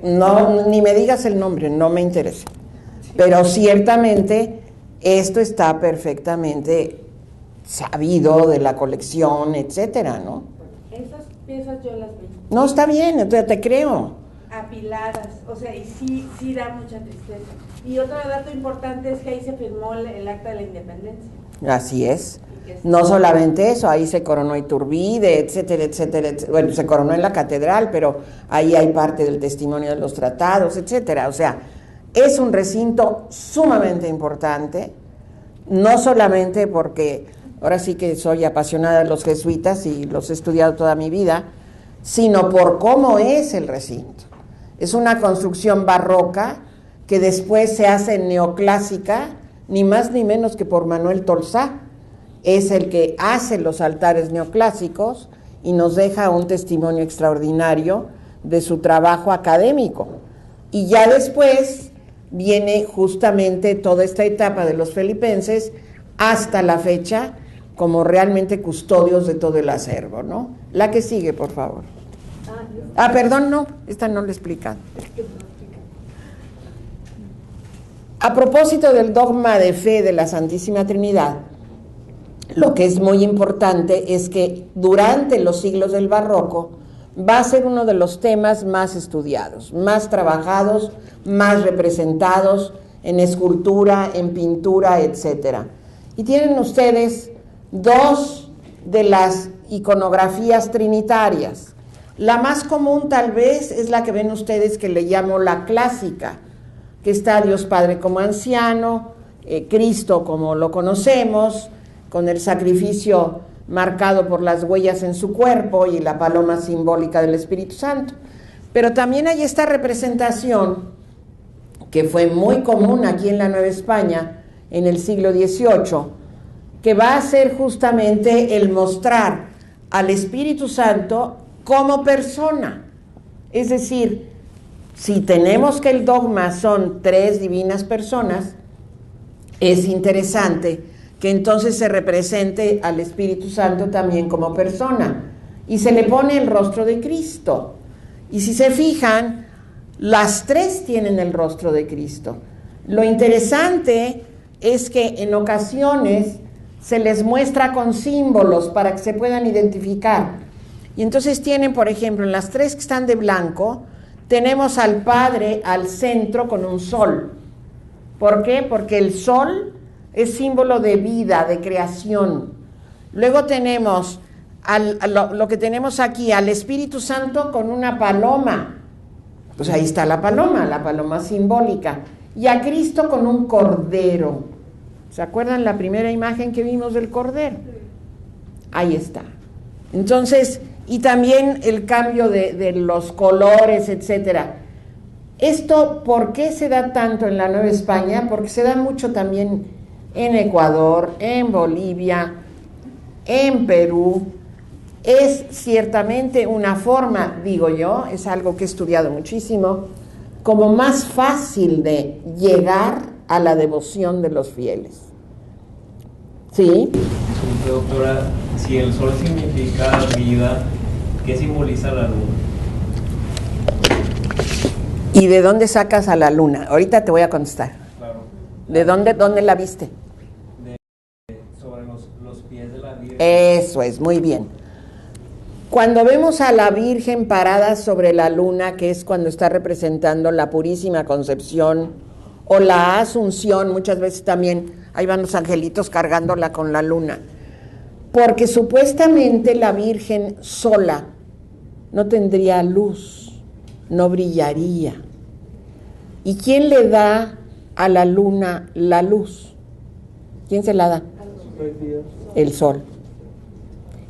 no, ni me digas el nombre, no me interesa. Pero ciertamente esto está perfectamente sabido de la colección, etcétera, ¿no? Esas piezas yo las vi. No, está bien, entonces te creo. Apiladas, o sea, y sí da mucha tristeza. Y otro dato importante es que ahí se firmó el acta de la independencia. Así es. No solamente eso, ahí se coronó Iturbide, etcétera, etcétera, etcétera. Bueno, se coronó en la catedral, pero ahí hay parte del testimonio de los tratados, etcétera. O sea, es un recinto sumamente importante, no solamente porque ahora sí que soy apasionada de los jesuitas y los he estudiado toda mi vida, sino por cómo es el recinto. Es una construcción barroca que después se hace neoclásica, ni más ni menos que por Manuel Tolsá. Es el que hace los altares neoclásicos y nos deja un testimonio extraordinario de su trabajo académico. Y ya después viene justamente toda esta etapa de los felipenses hasta la fecha como realmente custodios de todo el acervo, ¿no? La que sigue, por favor. Ah, perdón, no, esta no la he explicado. A propósito del dogma de fe de la Santísima Trinidad, lo que es muy importante es que durante los siglos del Barroco va a ser uno de los temas más estudiados, más trabajados, más representados en escultura, en pintura, etc. Y tienen ustedes dos de las iconografías trinitarias. La más común tal vez es la que ven ustedes, que le llamo la clásica, que está Dios Padre como anciano, Cristo como lo conocemos, con el sacrificio marcado por las huellas en su cuerpo y la paloma simbólica del Espíritu Santo. Pero también hay esta representación que fue muy común aquí en la Nueva España en el siglo XVIII, que va a ser justamente el mostrar al Espíritu Santo como persona. Es decir, si tenemos que el dogma son 3 divinas personas, es interesante que entonces se represente al Espíritu Santo también como persona, y se le pone el rostro de Cristo. Y si se fijan, las 3 tienen el rostro de Cristo. Lo interesante es que en ocasiones se les muestra con símbolos para que se puedan identificar. Y entonces tienen, por ejemplo, en las 3 que están de blanco, tenemos al Padre al centro con un sol. ¿Por qué? Porque el sol es símbolo de vida, de creación. Luego tenemos lo que tenemos aquí, al Espíritu Santo con una paloma. Pues ahí está la paloma simbólica. Y a Cristo con un cordero. ¿Se acuerdan la primera imagen que vimos del cordero? Ahí está. Entonces, y también el cambio de los colores, etcétera. Esto, ¿por qué se da tanto en la Nueva España? Porque se da mucho también en Ecuador, en Bolivia, en Perú. Es ciertamente una forma, digo yo, es algo que he estudiado muchísimo, como más fácil de llegar a la devoción de los fieles. ¿Sí? Doctora, si el sol significa vida, ¿qué simboliza la luna? ¿Y de dónde sacas a la luna? Ahorita te voy a contestar. Claro. ¿De dónde la viste? Sobre los pies de la Virgen. Eso es, muy bien. Cuando vemos a la Virgen parada sobre la luna, que es cuando está representando la Purísima Concepción, o la Asunción, muchas veces también, ahí van los angelitos cargándola con la luna, porque supuestamente la Virgen sola no tendría luz, no brillaría. ¿Y quién le da a la luna la luz? ¿Quién se la da? El sol.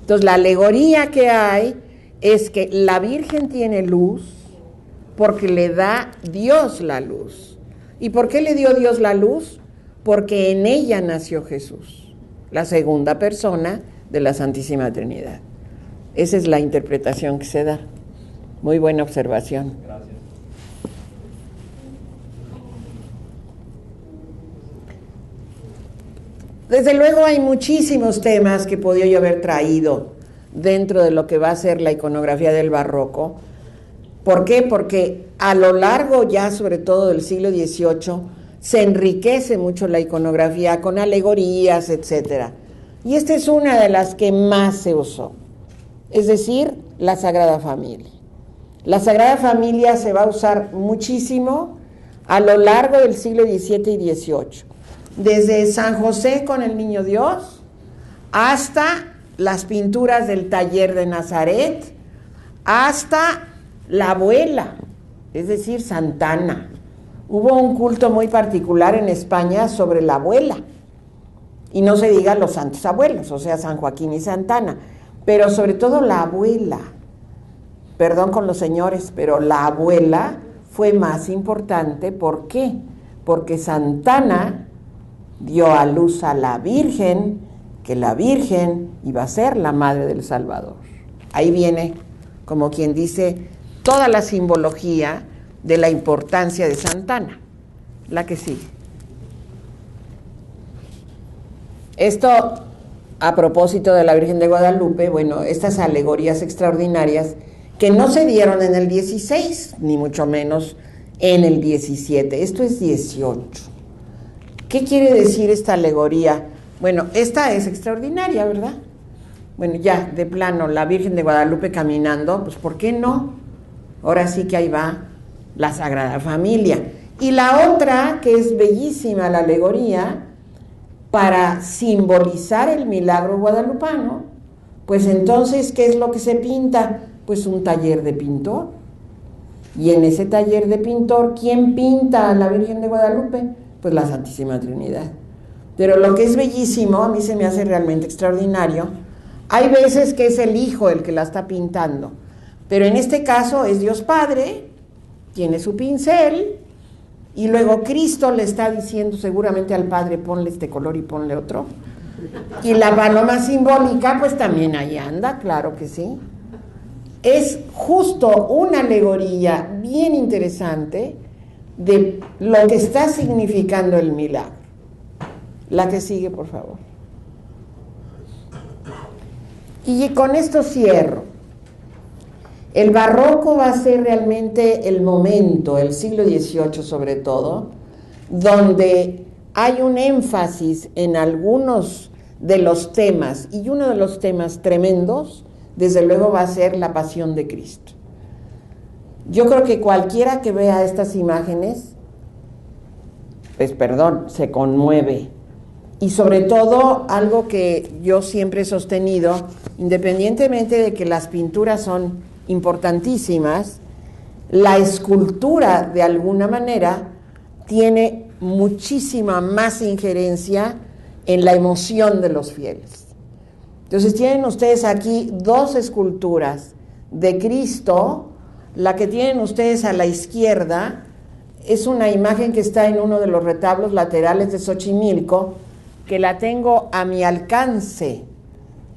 Entonces la alegoría que hay es que la Virgen tiene luz porque le da Dios la luz. ¿Y por qué le dio Dios la luz? Porque en ella nació Jesús, la segunda persona de la Santísima Trinidad. Esa es la interpretación que se da. Muy buena observación. Gracias. Desde luego hay muchísimos temas que podía yo haber traído dentro de lo que va a ser la iconografía del barroco. ¿Por qué? Porque a lo largo ya sobre todo del siglo XVIII se enriquece mucho la iconografía con alegorías, etcétera. Y esta es una de las que más se usó, es decir, la Sagrada Familia. La Sagrada Familia se va a usar muchísimo a lo largo del siglo XVII y XVIII. Desde San José con el Niño Dios hasta las pinturas del taller de Nazaret, hasta la abuela, es decir, Santana. Hubo un culto muy particular en España sobre la abuela, y no se diga los santos abuelos, o sea, San Joaquín y Santana, pero sobre todo la abuela. Perdón con los señores, pero la abuela fue más importante. ¿Por qué? Porque Santana dio a luz a la Virgen, que la Virgen iba a ser la madre del Salvador. Ahí viene, como quien dice, toda la simbología de la importancia de Santana. La que sigue. Esto, a propósito de la Virgen de Guadalupe, bueno, estas alegorías extraordinarias que no se dieron en el 16, ni mucho menos en el 17. Esto es 18. ¿Qué quiere decir esta alegoría? Bueno, esta es extraordinaria, ¿verdad? Bueno, ya, de plano, la Virgen de Guadalupe caminando, pues ¿por qué no? Ahora sí que ahí va la Sagrada Familia. Y la otra, que es bellísima la alegoría, para simbolizar el milagro guadalupano, pues entonces, ¿qué es lo que se pinta? Pues un taller de pintor. Y en ese taller de pintor, ¿quién pinta a la Virgen de Guadalupe? Pues la Santísima Trinidad. Pero lo que es bellísimo, a mí se me hace realmente extraordinario, hay veces que es el Hijo el que la está pintando, pero en este caso es Dios Padre, tiene su pincel, y luego Cristo le está diciendo seguramente al Padre, ponle este color y ponle otro. Y la paloma simbólica, pues también ahí anda, claro que sí. Es justo una alegoría bien interesante de lo que está significando el milagro. La que sigue, por favor. Y con esto cierro. El barroco va a ser realmente el momento, el siglo XVIII sobre todo, donde hay un énfasis en algunos de los temas, y uno de los temas tremendos, desde luego, va a ser la pasión de Cristo. Yo creo que cualquiera que vea estas imágenes, pues perdón, se conmueve. Y sobre todo, algo que yo siempre he sostenido, independientemente de que las pinturas son importantísimas, la escultura de alguna manera tiene muchísima más injerencia en la emoción de los fieles. Entonces tienen ustedes aquí dos esculturas de Cristo. La que tienen ustedes a la izquierda es una imagen que está en uno de los retablos laterales de Xochimilco, que la tengo a mi alcance.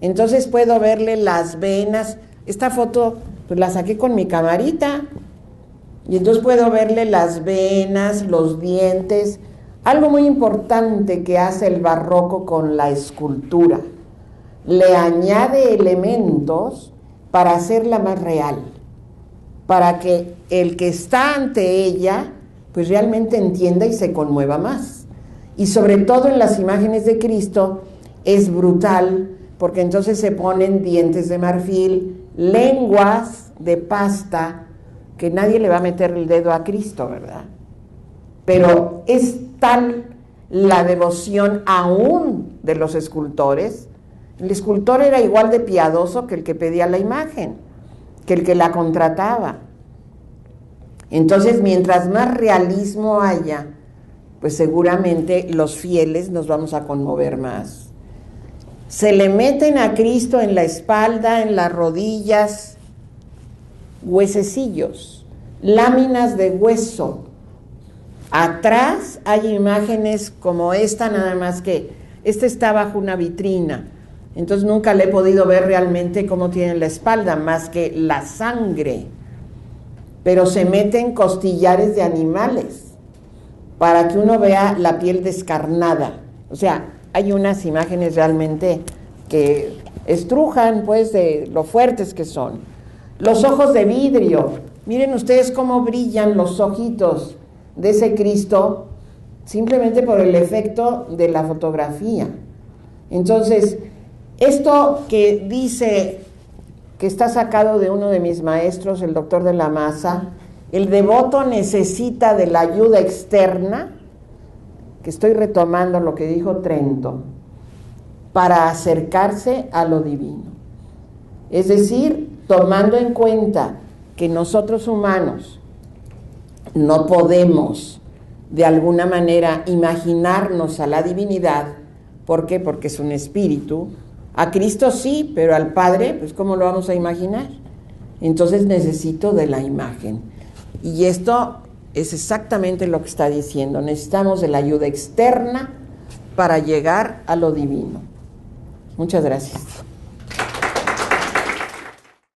Entonces puedo verle las venas. Esta foto pues la saqué con mi camarita, y entonces puedo verle las venas, los dientes. Algo muy importante que hace el barroco con la escultura, le añade elementos para hacerla más real, para que el que está ante ella pues realmente entienda y se conmueva más. Y sobre todo en las imágenes de Cristo es brutal, porque entonces se ponen dientes de marfil, lenguas de pasta, que nadie le va a meter el dedo a Cristo, ¿verdad? Pero es tal la devoción aún de los escultores. El escultor era igual de piadoso que el que pedía la imagen, que el que la contrataba. Entonces, mientras más realismo haya, pues seguramente los fieles nos vamos a conmover más. Se le meten a Cristo en la espalda, en las rodillas, huesecillos, láminas de hueso. Atrás hay imágenes como esta, nada más que esta está bajo una vitrina. Entonces nunca le he podido ver realmente cómo tiene la espalda, más que la sangre. Pero se meten costillares de animales para que uno vea la piel descarnada. O sea, hay unas imágenes realmente que estrujan, pues, de lo fuertes que son. Los ojos de vidrio. Miren ustedes cómo brillan los ojitos de ese Cristo, simplemente por el efecto de la fotografía. Entonces, esto que dice, que está sacado de uno de mis maestros, el doctor de la Maza, el devoto necesita de la ayuda externa, que estoy retomando lo que dijo Trento, para acercarse a lo divino. Es decir, tomando en cuenta que nosotros humanos no podemos de alguna manera imaginarnos a la divinidad. ¿Por qué? Porque es un espíritu. A Cristo sí, pero al Padre, pues ¿cómo lo vamos a imaginar? Entonces necesito de la imagen. Y esto es exactamente lo que está diciendo. Necesitamos de la ayuda externa para llegar a lo divino. Muchas gracias.